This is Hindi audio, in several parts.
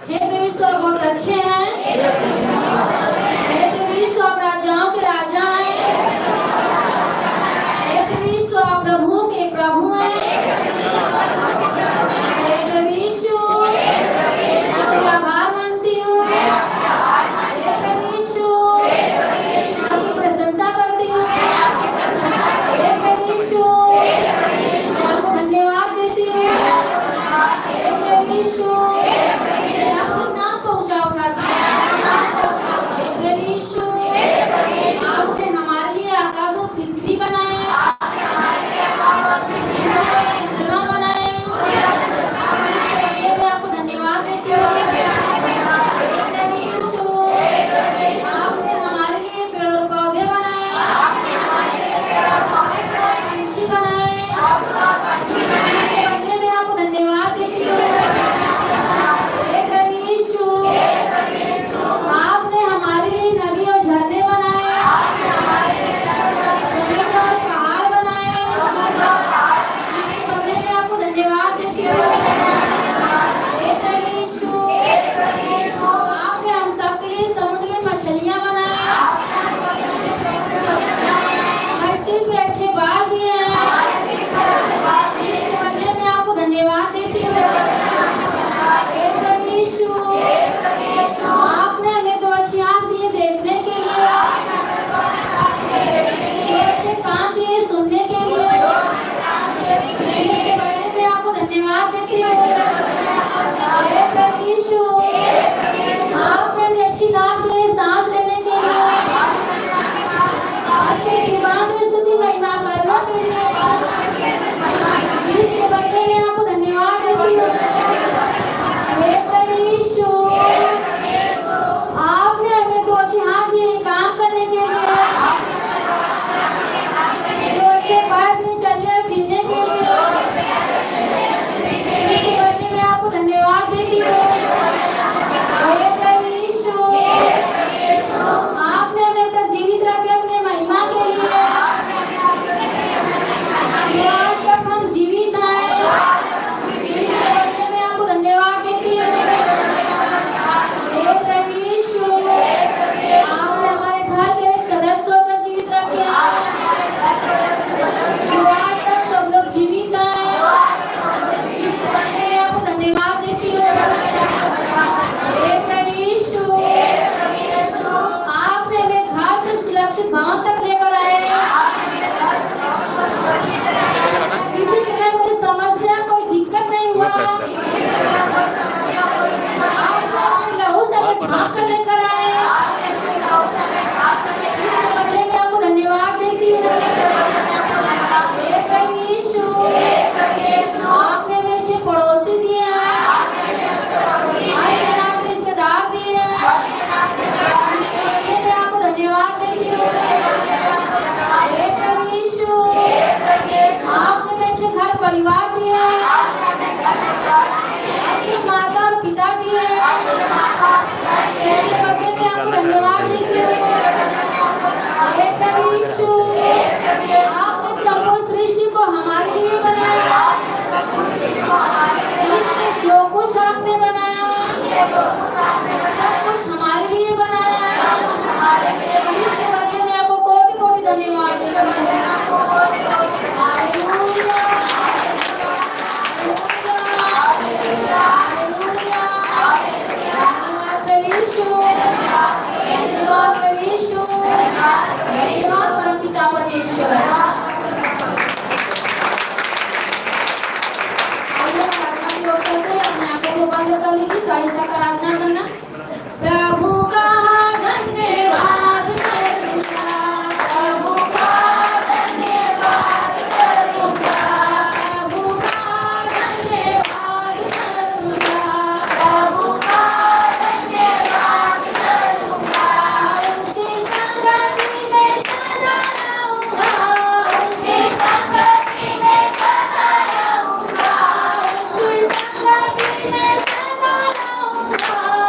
हे प्रभु यीशु आप बहुत अच्छे हैं। हे प्रभु यीशु आप राजाओं के राजा हैं। हे प्रभु यीशु आप प्रभुओं के प्रभु हैं। हे प्रभु यीशु आपका आभार मानती हूँ। हे प्रभु यीशु आपकी प्रशंसा करती हूँ। हे प्रभु यीशु मैं आपको धन्यवाद देती हूँ। हे प्रभु यीशु मैं आपके नाम को ऊंचा उठाती हूँ। हे प्रभु यीशु आपने हमारे लिए आकाश और पृथ्वी बनाए, चंद्रमा बनाए। इसके बदले में आपको धन्यवाद देती हूँ। हे प्रभु यीशु आपने हमारे लिए पेड़ और पौधे बनाए, पंछी बनाए। इसके बदले में आपको धन्यवाद देती हूँ। हे प्रभु यीशु आपने हमारे लिए नदी और झरने बनाए, समुद्र और पहाड़ बनाए। इसके बदले में आपको धन्यवाद देती हूँ। हे प्रभु यीशु आपने हम सबके लिए समुद्र में मछलियाँ बनाई, हमारे सिर पे अच्छे बाल दिए हैं। इसके बदले में आपको धन्यवाद देती हूँ। हे प्रभु यीशु आपने हमें दो अच्छी आँख दिए देखने के लिए, दो अच्छे कान दिए सुनने के लिए। इसके बदले में आपको धन्यवाद देती हूँ। हे प्रभु यीशु आपने हमें अच्छी नाक दिए सांस लेने के लिए, अच्छी जुबान दी स्तुति महिमा करने के लिए। इसके बदले में आपको धन्यवाद देती हूँ। हे प्रभु यीशु आपने हमें दो अच्छे हाथ दिए काम करने के लिए, दो अच्छे पैर दिए चलने फिरने के लिए। इसके बदले में आपको धन्यवाद देती हूँ। हे प्रभु यीशु आपने हमें तक जीवित रखे अपने महिमा के लिए, जो आज तक हम जीवित हैं। इसके बदले में आपको धन्यवाद देती हूँ। हे प्रभु यीशु आपने हमारे घर के एक सदस्य तक जीवित रखे हैं, जो आज तक सब लोग जीवित हैं। इसके बदले में आपको धन्यवाद देती हूँ। हे प्रभु यीशु आपने हमें घर से सुरक्षित भवन तक लेकर आए। किसी प्रकार कोई समस्या कोई दिक्कत नहीं हुआ। आपने अपने लहू से हमें ढांक कर लेकर आए। इसके बदले में आपको धन्यवाद देती हूँ। हे प्रभु यीशु आपने हमें अच्छे पड़ोसी दिए हैं, अच्छे नाम रिश्तेदार दिए हैं। इसके बदले में आपको धन्यवाद देती हूँ। हे प्रभु यीशु आपने हमें अच्छे घर परिवार दिए हैं, अच्छे माता और पिता दिए हैं। इसके बदले में आपको धन्यवाद देती हूँ। हे प्रभु यीशु आपने संपूर्ण सृष्टि को हमारे लिए बनाया। इसमें जो कुछ आपने बनाया सब कुछ हमारे लिए बनाया। इसके बदले में आपको कोटि कोटि धन्यवाद देती हूँ। Hallelujah, hallelujah, hallelujah. धन्यवाद प्रभु यीशु, धन्यवाद प्रभु यीशु, धन्यवाद परमपिता परमेश्वर। आइए प्रार्थना की ओर चलते हैं। अपने आंखों को बंद कर लीजिए, ताली से आराधना करना। प्रभु का धन्यवाद करूंगा, प्रभु का धन्यवाद करूंगा, प्रभु का धन्यवाद करूंगा, प्रभु का धन्यवाद करूंगा। उसकी संगति में सदा रहूंगा, उसकी संगति में सदा रहूंगा, उसकी संगति में सदा रहूंगा।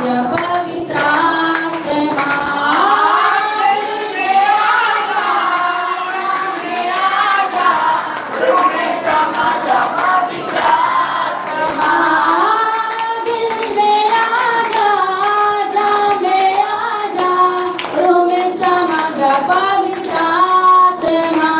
माझ्या पवित्र आत्मा दिल में आजा, जा में आजा, रूह में समा जा पवित्र आत्मा दिल में आजा, जा में आजा, रूह में समा जा पवित्र आत्मा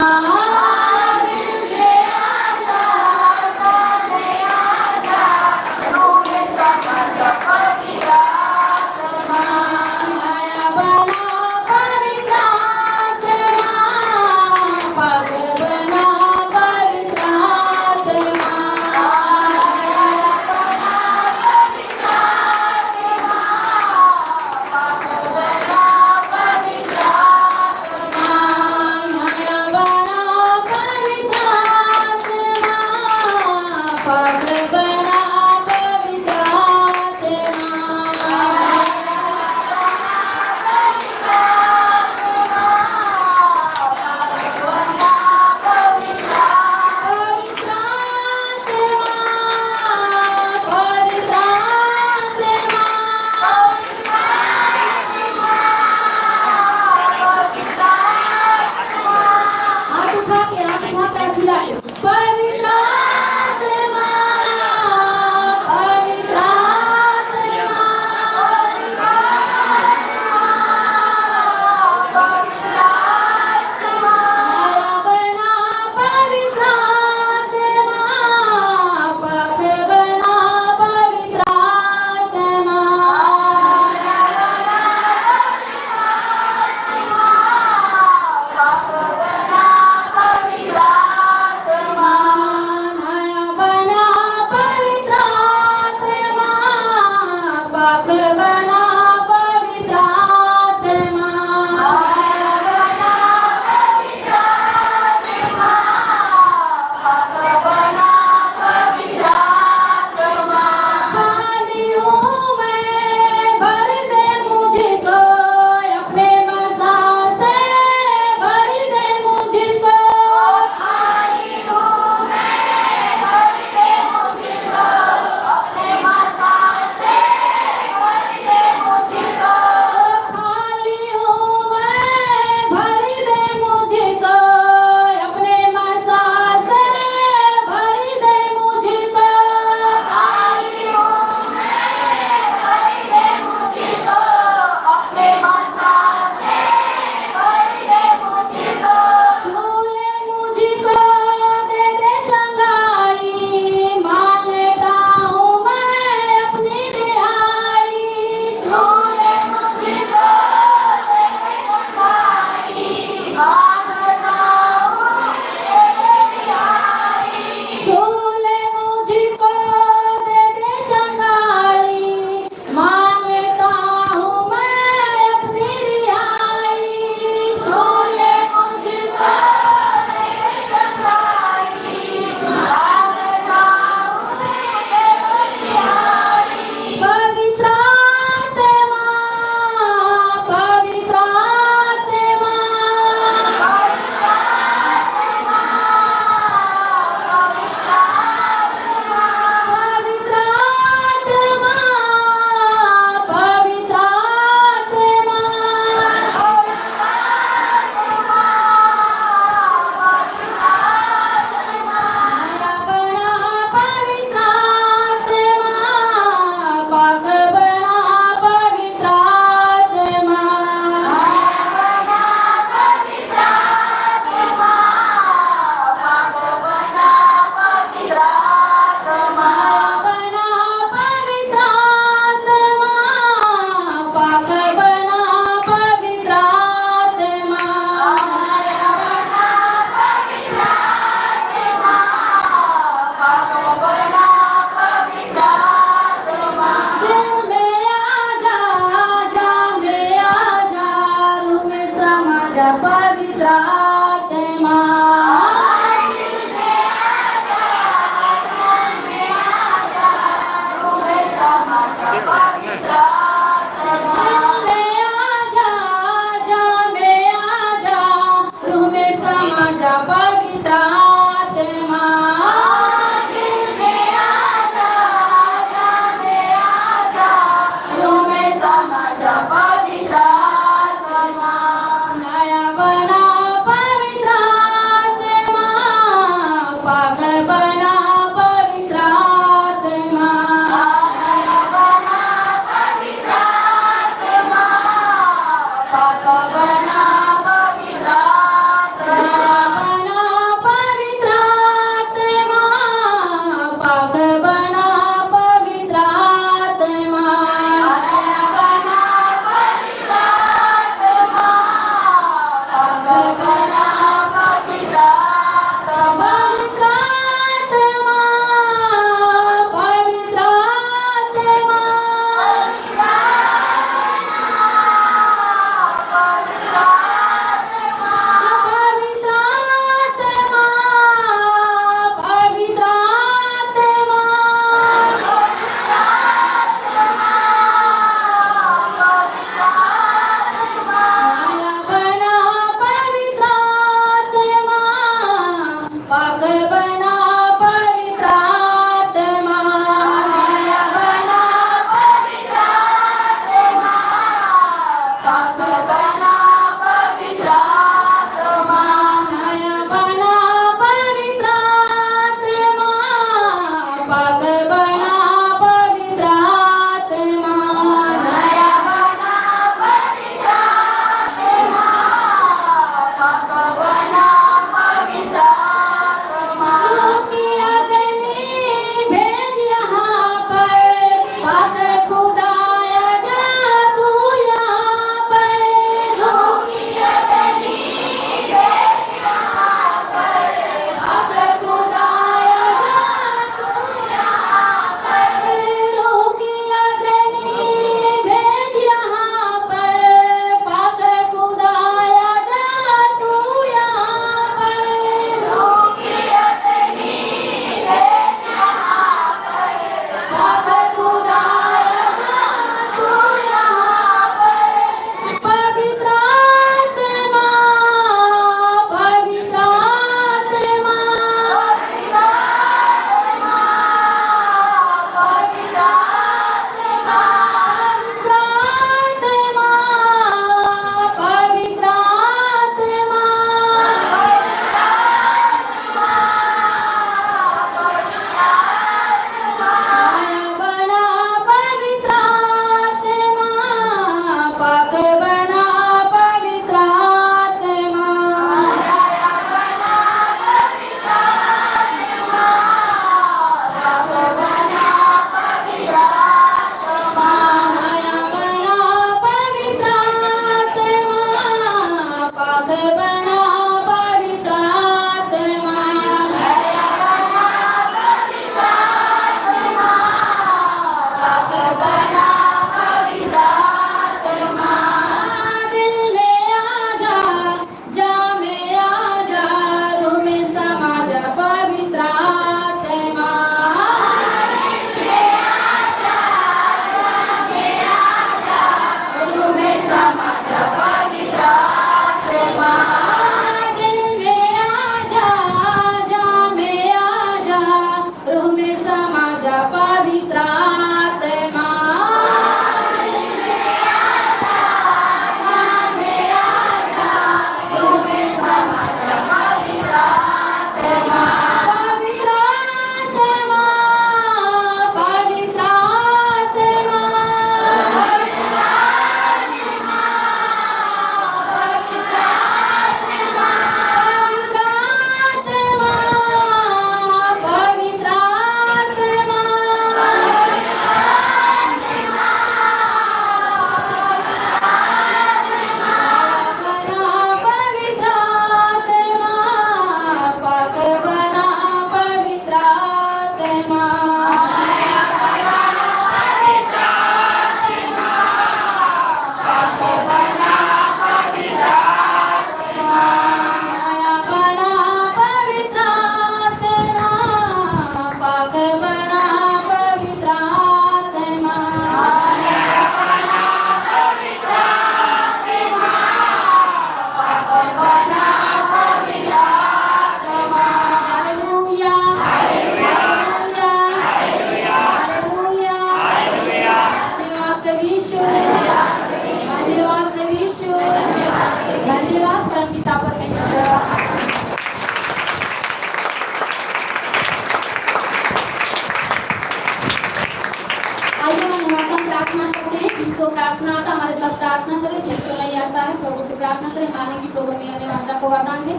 प्रार्थना आता, हमारे साथ प्रार्थना करें। जिसको नहीं आता है प्रभु से प्रार्थना करें, माने की प्रभु में अन्य भाषा को वरदान दे।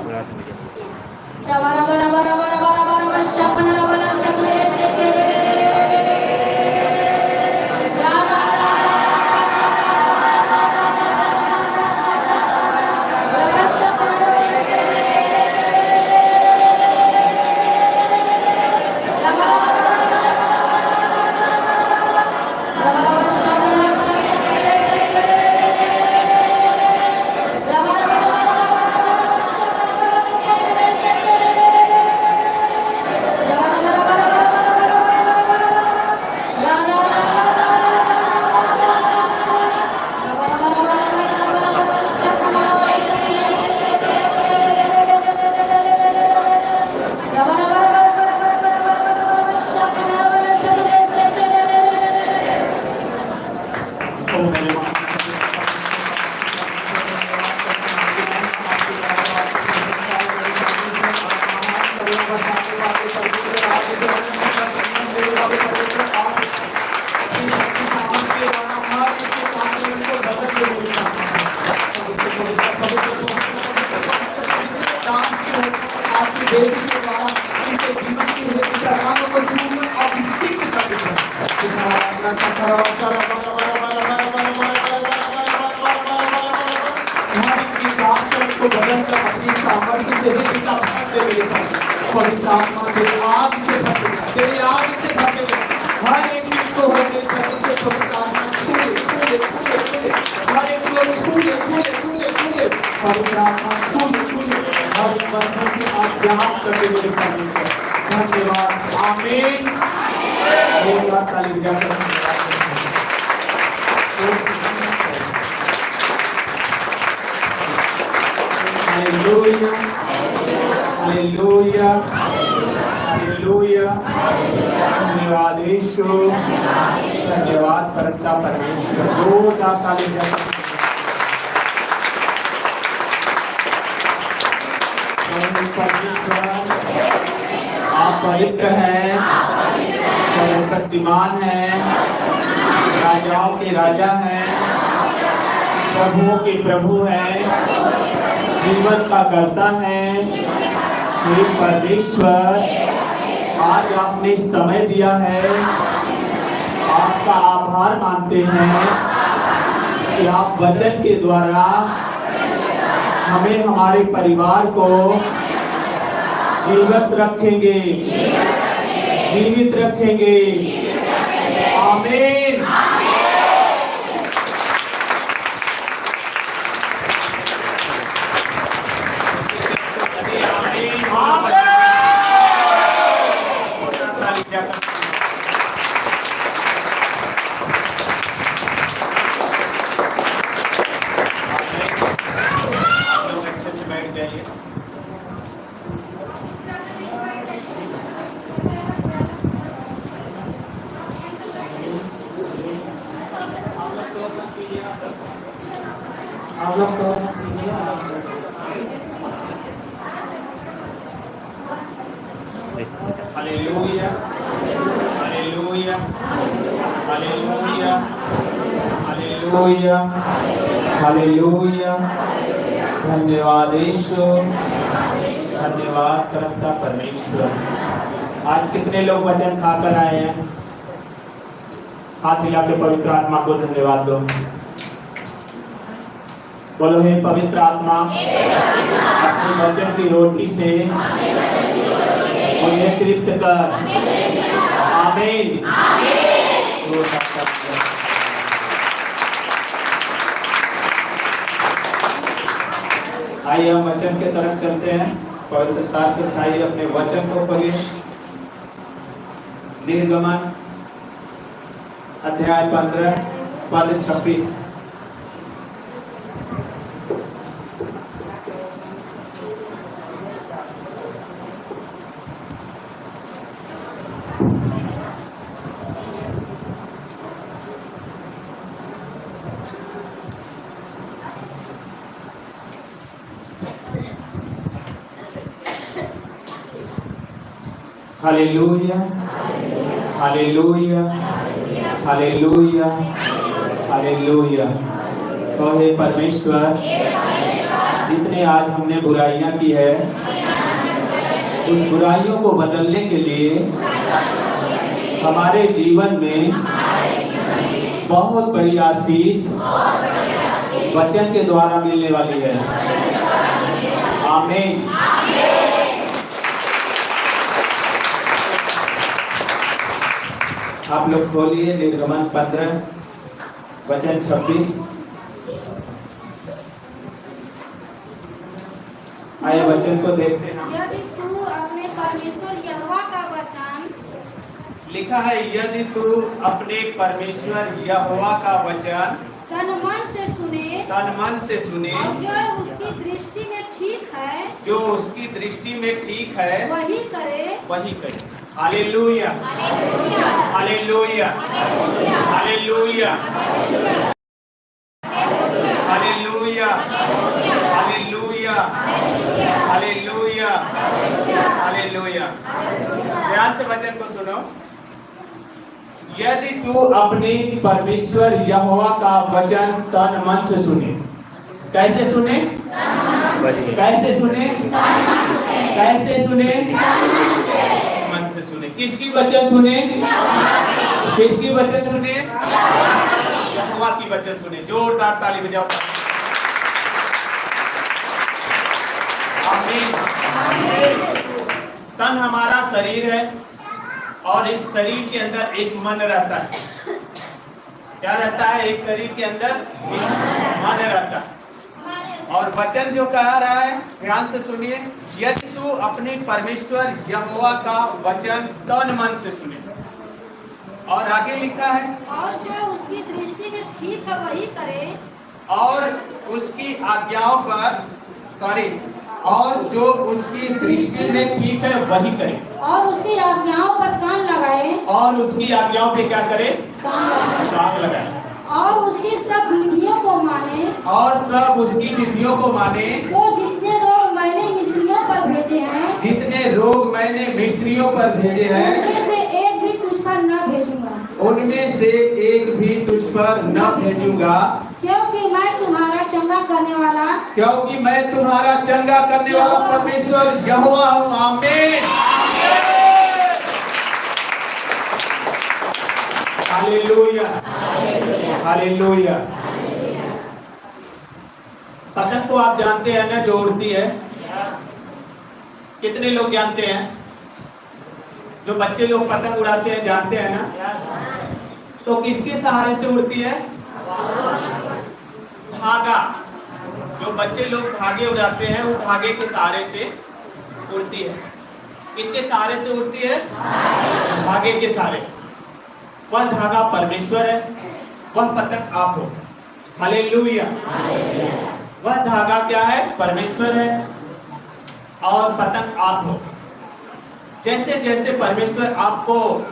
रवा रवा रवा रवा रवा रवा रवा शपन रवा रवा सकले से के रा रा रा रवा शपन रवा सकले से रवा रवा रवा शपन रवा सकले से रवा रवा धन्यवाद यीशु, धन्यवाद परमपिता परमेश्वर। जोरदार ताली बजाएं। परमेश्वर आप पवित्र हैं, सर्वशक्तिमान हैं, राजाओं के राजा हैं, प्रभुओं के प्रभु हैं, जीवन का कर्ता है। हे परमेश्वर, आज आपने समय दिया है, आपका आभार मानते हैं कि आप वचन के द्वारा हमें हमारे परिवार को जीवित रखेंगे, जीवित रखेंगे। आमीन। Hallelujah, hallelujah, hallelujah, hallelujah, hallelujah. धन्यवाद यीशु, धन्यवाद परमपिता परमेश्वर। आज कितने लोग वचन खाकर आए हैं? हाथ हिला के पवित्र आत्मा को धन्यवाद दो। बोलो, हे पवित्र आत्मा, अपने वचन की रोटी से मुझे तृप्त कर। आमीन। आइए हम वचन के तरफ चलते हैं। पवित्र शास्त्र उठाइए, अपने वचन को पढ़िए। निर्गमन अध्याय 15 पद 26। Hallelujah, hallelujah, hallelujah, hallelujah. तो हे परमेश्वर, जितने आज हमने बुराइयां की है, उस बुराइयों को बदलने के लिए हमारे जीवन में बहुत बड़ी आशीष वचन के द्वारा मिलने वाली है। आमीन। आप लोग खोलिए निर्गमन 15 वचन 26। आइए वचन को देखते हैं। यदि तू अपने परमेश्वर यहोवा का वचन, लिखा है, यदि तू अपने परमेश्वर यहोवा का वचन तन मन से सुने और जो उसकी दृष्टि में ठीक है, जो उसकी दृष्टि में ठीक है, वही करे। Hallelujah, hallelujah, hallelujah, hallelujah, hallelujah, hallelujah, hallelujah. ध्यान से वचन को सुनो। यदि तू अपने परमेश्वर यहोवा का वचन तन मन से सुने। कैसे सुने? कैसे सुने? कैसे सुने? मन से सुने। किसकी वचन सुने? किसकी वचन सुने? यहोवा की वचन सुने। जोरदार ताली बजाओ। आमीन। तन हमारा शरीर है और इस शरीर के अंदर एक मन रहता है। क्या रहता है? एक शरीर के अंदर एक मन रहता है। और वचन जो कह रहा है, ध्यान से सुनिए, यदि तू अपने परमेश्वर यहोवा का वचन तन मन से सुने। और आगे लिखा है, और जो उसकी दृष्टि में ठीक है वही करे। और उसकी आज्ञाओं पर और जो उसकी दृष्टि में ठीक है वही करे। और उसकी आज्ञाओं पर कान लगाए। और उसकी आज्ञाओं पे क्या करे? कान लगाए। और उसकी सब विधियों को माने। और सब उसकी विधियों को माने। तो जितने रोग मैंने मिस्रियों पर भेजे हैं, जितने रोग मैंने मिस्रियों पर भेजे हैं, उनमें से एक भी तुझ पर न भेजूंगा। उनमें से एक भी तुझ पर न भेजूंगा। क्योंकि मैं तुम्हारा चंगा करने वाला, क्योंकि मैं तुम्हारा चंगा करने वाला परमेश्वर यहोवा हूँ। आमीन। Hallelujah, hallelujah. पतंग को आप जानते हैं ना, जो उड़ती है। कितने लोग जानते हैं? जो बच्चे लोग पतंग उड़ाते हैं जानते हैं ना। तो किसके सहारे से उड़ती है? धागा। जो बच्चे लोग धागे उड़ाते हैं वो धागे के सहारे से उड़ती है। किसके सहारे से उड़ती है? धागे के सहारे। वह धागा परमेश्वर है, वह पतंग आप हो। हालेलुया। वह धागा क्या है? परमेश्वर है और पतंग आप हो। जैसे जैसे परमेश्वर आपको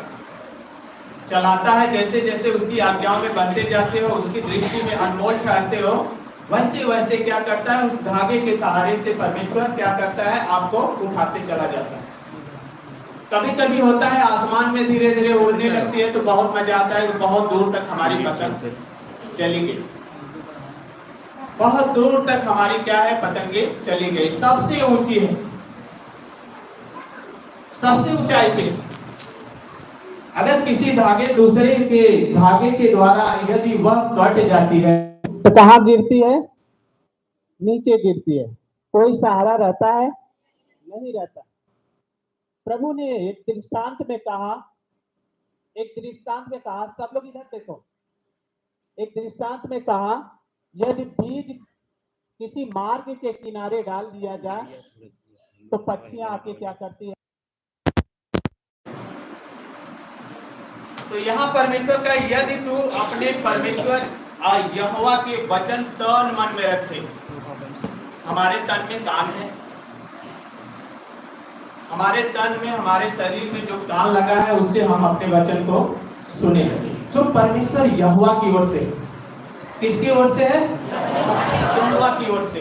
चलाता है, जैसे जैसे उसकी आज्ञाओं में बनते जाते हो, उसकी दृष्टि में अनमोल ठहरते हो, वैसे वैसे क्या करता है? उस धागे के सहारे से परमेश्वर क्या करता है? आपको उठाते चला जाता है। कभी कभी होता है आसमान में धीरे धीरे उड़ने लगती है तो बहुत मजा आता है। बहुत दूर तक हमारी पतंग चली गई। बहुत दूर तक हमारी क्या है? पतंगे चली गई। सबसे ऊंची है, सबसे ऊंचाई पे। अगर किसी दूसरे के धागे के द्वारा यदि वह कट जाती है तो कहाँ गिरती है? नीचे गिरती है। कोई सहारा रहता है? नहीं रहता। प्रभु ने एक दृष्टांत में कहा, सब लोग इधर देखो। एक दृष्टांत में कहा, यदि बीज किसी मार्ग के किनारे डाल दिया जाए तो पक्षियां आके क्या करती है? तो यहाँ परमेश्वर का, यदि तू अपने परमेश्वर यहोवा के वचन तन मन में रखे। हमारे तन में कान है, हमारे तन में, हमारे शरीर में जो कान लगा है उससे हम अपने वचन को सुने, जो परमेश्वर यहोवा की ओर से। किसकी ओर से है? यहोवा की ओर से।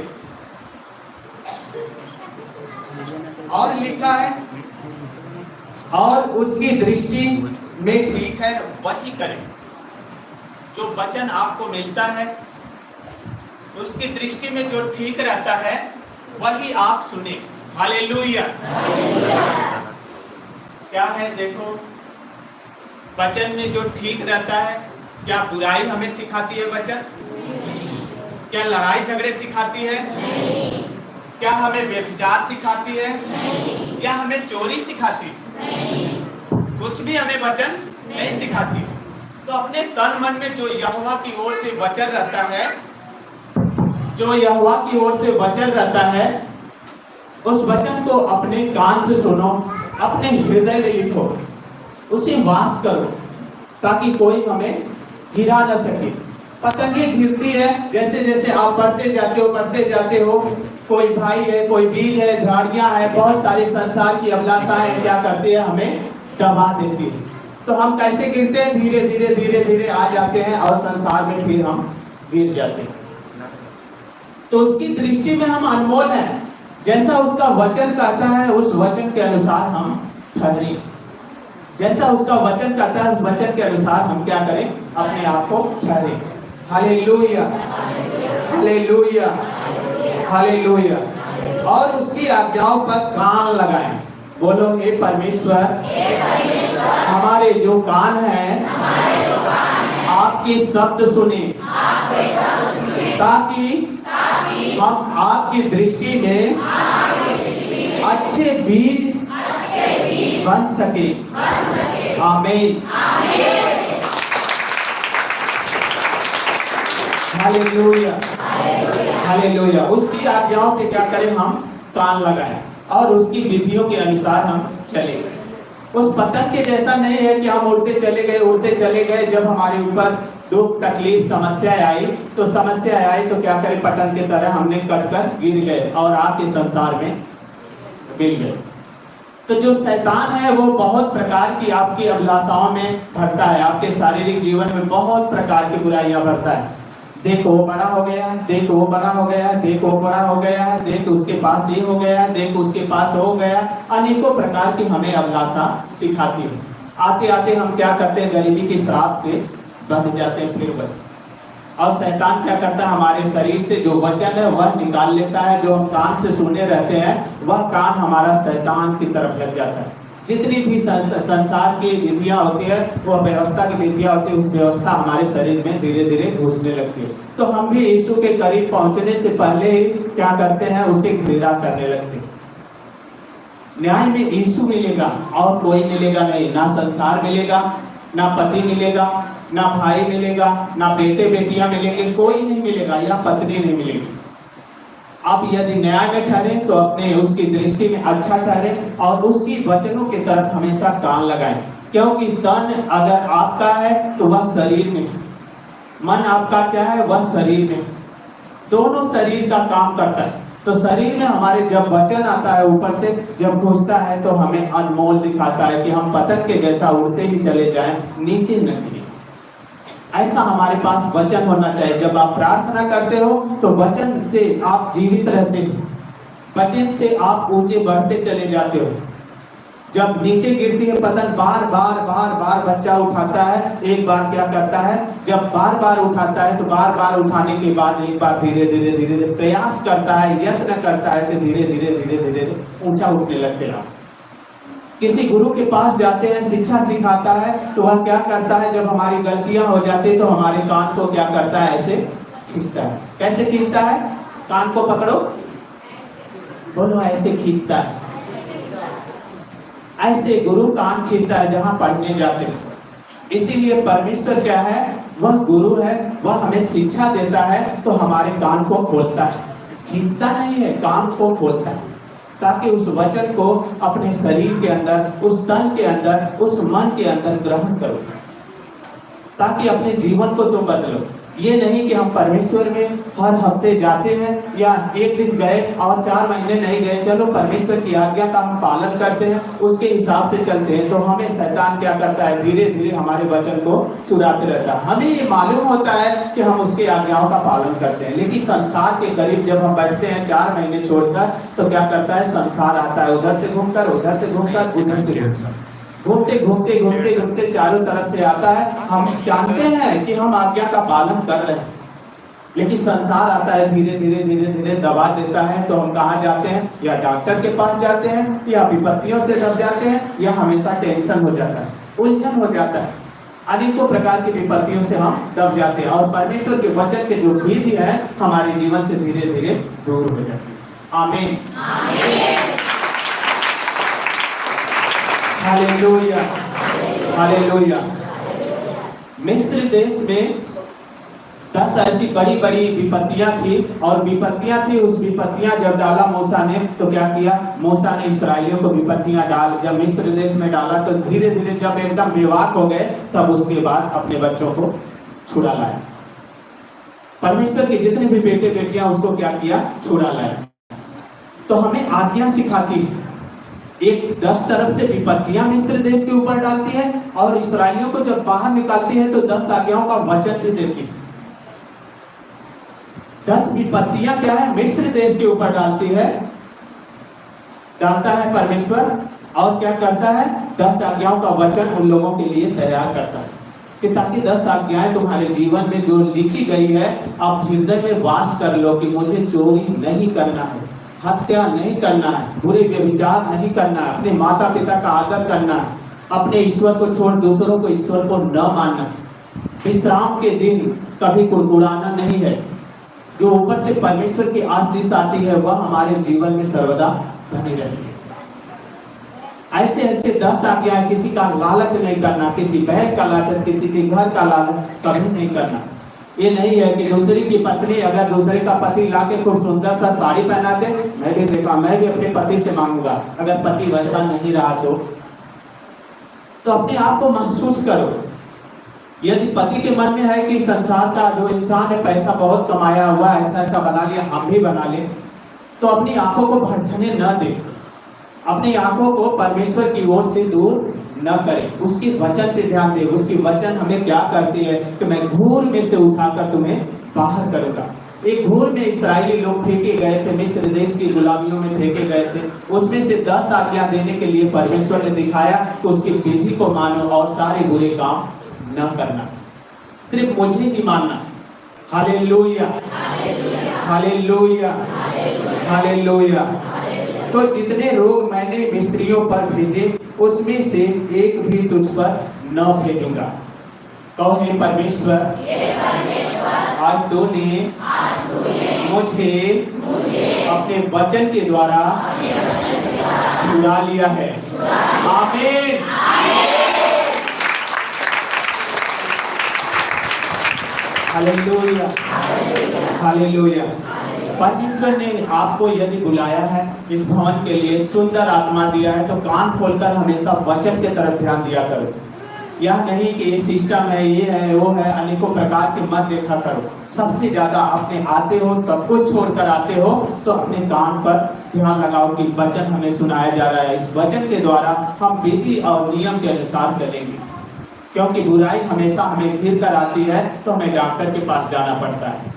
और लिखा है, और उसकी दृष्टि में ठीक है वही करे। जो वचन आपको मिलता है उसकी दृष्टि में जो ठीक रहता है वही आप सुने। हालेलुया। क्या है, देखो वचन में जो ठीक रहता है, क्या बुराई हमें सिखाती है वचन? क्या लड़ाई झगड़े सिखाती है? क्या हमें व्यभिचार सिखाती है? क्या हमें चोरी सिखाती है? कुछ भी हमें वचन नहीं सिखाती। तो अपने तन मन में जो यहोवा की ओर से वचन रहता है, जो यहोवा की ओर से वचन रहता है, उस वचन को अपने कान से सुनो, अपने हृदय में लिखो, उसे वास करो, ताकि कोई हमें गिरा न सके। पतंगे गिरती है, जैसे जैसे आप बढ़ते जाते हो, कोई भाई है, कोई बीज है, झाड़ियां है, बहुत सारी संसार की अभिलाषाएं क्या करती है, हमें दबा देती है। तो हम कैसे गिरते हैं? धीरे धीरे धीरे धीरे आ जाते हैं और संसार में फिर हम गिर जाते हैं। तो उसकी दृष्टि में हम अनमोल हैं। जैसा उसका वचन कहता है उस वचन के अनुसार हम ठहरें। जैसा उसका वचन कहता है उस वचन के अनुसार हम क्या करें? अपने आप को ठहरें। Hallelujah, hallelujah, hallelujah. और उसकी आज्ञाओं पर कान लगाएं। बोलो, हे परमेश्वर, हमारे जो कान हैं आपकी शब्द सुने, ताकि हम आपकी दृष्टि में अच्छे बीज बन सके। आमीन। Hallelujah, hallelujah. उसकी आज्ञाओं के क्या करें? हम कान लगाएं और उसकी विधियों के अनुसार हम चले। उस पतंग के जैसा नहीं है कि हम उड़ते चले गए। जब हमारे ऊपर दुख, तकलीफ, समस्या आई तो क्या करें? पतंग की तरह हमने कटकर गिर गए और आपके संसार में मिल गए। तो जो शैतान है वो बहुत प्रकार की आपकी अभिलाषाओं में भरता है, आपके शारीरिक जीवन में बहुत प्रकार की बुराइयां भरता है। देखो वो बड़ा हो गया, देखो वो बड़ा हो गया, देखो वो बड़ा हो गया, देख उसके पास ये हो गया, देख उसके पास हो गया। अनेकों प्रकार की हमें अभिलाषा सिखाती है। आते आते हम क्या करते हैं? गरीबी के श्राप से बंध जाते हैं फिर वही। और शैतान क्या करता है? हमारे शरीर से जो वचन है वह निकाल लेता है। जो हम कान से सुने रहते हैं वह कान हमारा शैतान की तरफ लग जाता है। जितनी भी संसार की विधियां होती है, वह व्यवस्था की विधियां होती है, उस व्यवस्था हमारे शरीर में धीरे धीरे घुसने लगती है। तो हम भी यीशु के करीब पहुंचने से पहले ही क्या करते हैं? उसे घृणा करने लगते हैं। न्याय में यीशु मिलेगा और कोई मिलेगा नहीं। ना संसार मिलेगा, ना पति मिलेगा, ना भाई मिलेगा, ना बेटे बेटियां मिलेंगे, कोई नहीं मिलेगा, या पत्नी नहीं मिलेगी। आप यदि न्याय में ठहरे तो अपने उसकी दृष्टि में अच्छा ठहरे और उसकी वचनों की तरफ हमेशा कान लगाएं। क्योंकि तन अगर आपका है तो वह शरीर में, मन आपका क्या है? वह शरीर में। दोनों शरीर का काम करता है। तो शरीर में हमारे जब वचन आता है ऊपर से, जब घुसता है तो हमें अनमोल दिखाता है कि हम पतंग के जैसा उड़ते ही चले जाएं, नीचे न गिरे। ऐसा हमारे पास वचन होना चाहिए। जब आप प्रार्थना करते हो तो वचन से आप जीवित रहते हो, वचन से आप ऊंचे बढ़ते चले जाते हो। जब नीचे गिरती है पतंग, बार बार बच्चा उठाता है। एक बार क्या करता है? जब बार बार उठाता है तो बार बार उठाने के बाद एक बार धीरे धीरे प्रयास करता है, यत्न करता है, तो धीरे धीरे ऊंचा उठने लगते हैं। किसी गुरु के पास जाते हैं, शिक्षा सिखाता है, तो वह क्या करता है? जब हमारी गलतियां हो जाती है तो हमारे कान को क्या करता है? ऐसे खींचता है। कैसे खींचता है? कान को पकड़ो, बोलो, ऐसे खींचता है। ऐसे गुरु कान खींचता है जहां पढ़ने जाते हैं। इसीलिए परमेश्वर क्या है? वह गुरु है, वह हमें शिक्षा देता है तो हमारे कान को खोलता है। खींचता नहीं है, कान को खोलता है, ताकि उस वचन को अपने शरीर के अंदर, उस तन के अंदर, उस मन के अंदर ग्रहण करो, ताकि अपने जीवन को तुम बदलो। ये नहीं कि हम परमेश्वर में हर हफ्ते जाते हैं या एक दिन गए और 4 महीने नहीं गए, चलो परमेश्वर की आज्ञा का हम पालन करते हैं, उसके हिसाब से चलते हैं, तो हमें शैतान क्या करता है? धीरे धीरे हमारे वचन को चुराते रहता है। हमें ये मालूम होता है कि हम उसकी आज्ञाओं का पालन करते हैं, लेकिन संसार के करीब जब हम बैठते हैं 4 महीने छोड़कर, तो क्या करता है? संसार आता है, उधर से घूमकर, उधर से घूमकर, उधर से घूमकर। घूमते घूमते घूमते घूमते चारों तरफ से आता है। हम जानते हैं कि हम आज्ञा का पालन कर रहे हैं, लेकिन संसार आता है धीरे धीरे धीरे धीरे दबा देता है। तो हम कहाँ जाते हैं? या डॉक्टर के पास जाते हैं, या विपत्तियों से दब जाते हैं, या हमेशा टेंशन हो जाता है, उलझन हो जाता है, अनेकों प्रकार की विपत्तियों से हम दब जाते हैं और परमेश्वर के वचन के जो विधि है हमारे जीवन से धीरे धीरे दूर हो जाती है। आमीन, हालेलुया, हालेलुया। मिस्र देश में 10 ऐसी बड़ी बड़ी विपत्तियां थी, और विपत्तियां थी, उस विपत्तियां जब डाला मूसा ने, तो क्या किया? मूसा ने इस्राएलियों को विपत्तियां डाल जब मिस्र देश में डाला, तो धीरे धीरे जब एकदम बेवाक हो गए, तब उसके बाद अपने बच्चों को छुड़ा लाया। परमेश्वर के जितने भी बेटे बेटियां उसको क्या किया? छुड़ा लाया। तो हमें आज्ञा सिखाती है। एक 10 तरफ से विपत्तियां मिस्र देश के ऊपर डालती है, और इस्राएलियों को जब बाहर निकालती है तो 10 आज्ञाओं का वचन भी देती है। 10 विपत्तियां क्या है? मिस्र देश के ऊपर डालती है, डालता है परमेश्वर, और क्या करता है? 10 आज्ञाओं का वचन उन लोगों के लिए तैयार करता है कि ताकि 10 आज्ञाएं तुम्हारे जीवन में जो लिखी गई है आप हृदय में वास कर लो कि मुझे चोरी नहीं करना है, हत्या नहीं करना है, बुरे व्यभिचार नहीं करना है, अपने माता पिता का आदर करना है, अपने ईश्वर को छोड़ दूसरों को ईश्वर को न मानना, विश्राम के दिन कभी कुड़कुड़ाना नहीं है। जो ऊपर से परमेश्वर की आशीष आती है वह हमारे जीवन में सर्वदा बनी रहती है। ऐसे ऐसे 10 आज्ञाएं, किसी का लालच नहीं करना, किसी बहन का लालच, किसी के घर का लालच कभी नहीं करना। ये नहीं है कि दूसरी की पत्नी अगर दूसरे का पति लाके खूब सुंदर सा साड़ी पहना दे, मैं भी देखा, मैं भी अपने पति से मांगूंगा। अगर पति वैसा नहीं रहा तो अपने आप को महसूस करो। यदि पति के मन में है कि संसार का जो इंसान है पैसा बहुत कमाया हुआ, ऐसा ऐसा बना लिया, हम भी बना ले, तो अपनी आंखों को भड़कने न दे, अपनी आंखों को परमेश्वर की ओर से दूर न करें, उसके वचन पे ध्यान दे। उसकी वचन हमें क्या करती है कि मैं घूर में से उठाकर तुम्हें बाहर करूंगा। एक घूर में इस्राएली लोग फेंके गए थे, मिस्र देश की गुलामियों में फेंके गए थे। उसमें से 10 आज्ञा देने के लिए परमेश्वर ने दिखाया कि उसकी विधि को मानो और सारे बुरे काम न करना, सिर्फ मुझे ही मानना। Hallelujah, hallelujah, hallelujah. तो जितने रोग मैंने मिस्त्रियों पर भेजे उसमें से एक भी तुझ पर न भेजूंगा। कहो हे परमेश्वर, आज तूने मुझे अपने वचन के द्वारा छुड़ा लिया है। आमीन। Hallelujah, hallelujah. परमेश्वर ने आपको यदि बुलाया है इस भवन के लिए, सुंदर आत्मा दिया है, तो कान खोलकर हमेशा वचन की तरफ ध्यान दिया करो। यह नहीं कि ये सिस्टम है, ये है, वो है, अनेकों प्रकार के मत देखा करो। सबसे ज्यादा अपने आते हो, सब कुछ छोड़कर आते हो, तो अपने कान पर ध्यान लगाओ कि वचन हमें सुनाया जा रहा है। इस वचन के द्वारा हम विधि और नियम के अनुसार चलेंगे, क्योंकि बुराई हमेशा हमें घिर कर आती है, तो हमें डॉक्टर के पास जाना पड़ता है।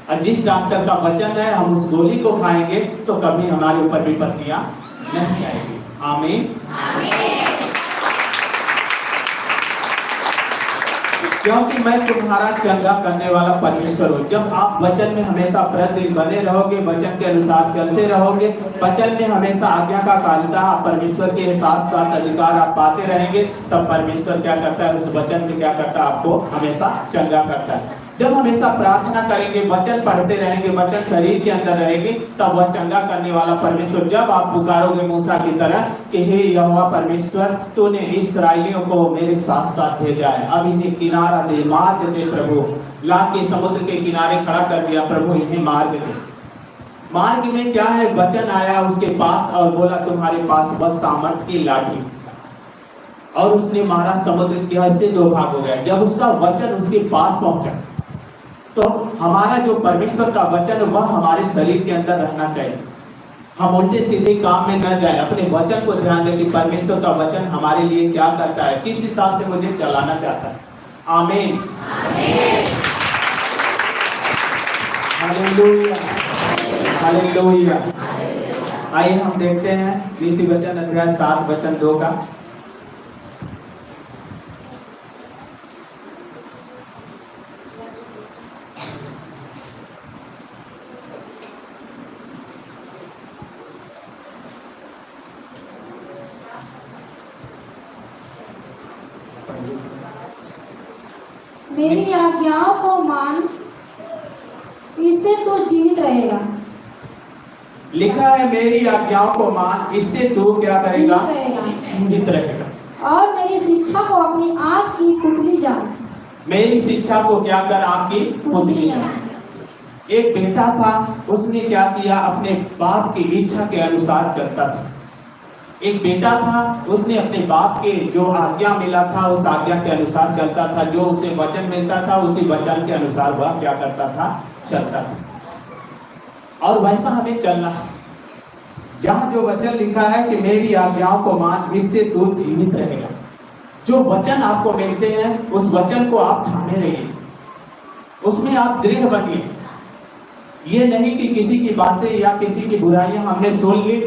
और जिस डॉक्टर का वचन है हम उस गोली को खाएंगे तो कभी हमारे ऊपर विपत्तियां नहीं आएगी। आमीन। क्योंकि मैं तुम्हारा चंगा करने वाला परमेश्वर हूँ। जब आप वचन में हमेशा प्रतिदिन बने रहोगे, वचन के अनुसार चलते रहोगे, वचन में हमेशा आज्ञाकारिता परमेश्वर के साथ साथ अधिकार आप पाते रहेंगे, तब परमेश्वर क्या करता है? उस वचन से क्या करता है? आपको हमेशा चंगा करता है। जब हमेशा प्रार्थना करेंगे, वचन पढ़ते रहेंगे, वचन शरीर के अंदर रहेगी, तब वह चंगा करने वाला परमेश्वर, जब आप पुकारोगे मूसा की तरह कि हे यहोवा परमेश्वर, तूने इस्राएलियों को मेरे साथ साथ भेजा है, अब इन्हें किनारा दे, मार्ग दे प्रभु। ला के समुद्र के किनारे खड़ा कर दिया, प्रभु इन्हें मार्ग दे। मार्ग में क्या है? वचन आया उसके पास और बोला तुम्हारे पास बस सामर्थ की लाठी, और उसने मारा, समुद्र के ऐसे 2 भाग हो गया। जब उसका वचन उसके पास पहुंचा, तो हमारा जो परमेश्वर का वचन वह हमारे शरीर के अंदर रहना चाहिए। हम उल्टे सीधे काम में न जाए, अपने वचन को ध्यान दें कि परमेश्वर का वचन हमारे लिए क्या करता है, किस हिसाब से मुझे चलाना चाहता है। आमीन, हालेलुया, हालेलुया। आइए हम देखते हैं नीति वचन अध्याय 7 वचन 2 का। मेरी आज्ञाओं को मान, इससे तू जीवित रहेगा। लिखा है मेरी आज्ञाओं को मान, इससे तू क्या करेगा? जीवित रहेगा। जीवित रहेगा। और मेरी शिक्षा को अपनी आँख की पुतली जान। मेरी शिक्षा को क्या कर? आपकी पुतली जान। एक बेटा था, उसने क्या किया? अपने बाप की इच्छा के अनुसार चलता था। एक बेटा था, उसने अपने बाप के जो आज्ञा मिला था उस आज्ञा के अनुसार चलता था। जो उसे वचन मिलता था उसी वचन के अनुसार वह क्या करता था? चलता था। और वैसा हमें चलना है। जहां जो वचन लिखा है कि मेरी आज्ञाओं को मान, इससे तू जीवित रहेगा। जो वचन आपको मिलते हैं उस वचन को आप थामे रहिए, उसमें आप दृढ़ बनिए। ये नहीं कि किसी की बातें या किसी की बुराइयां हमने सुन ली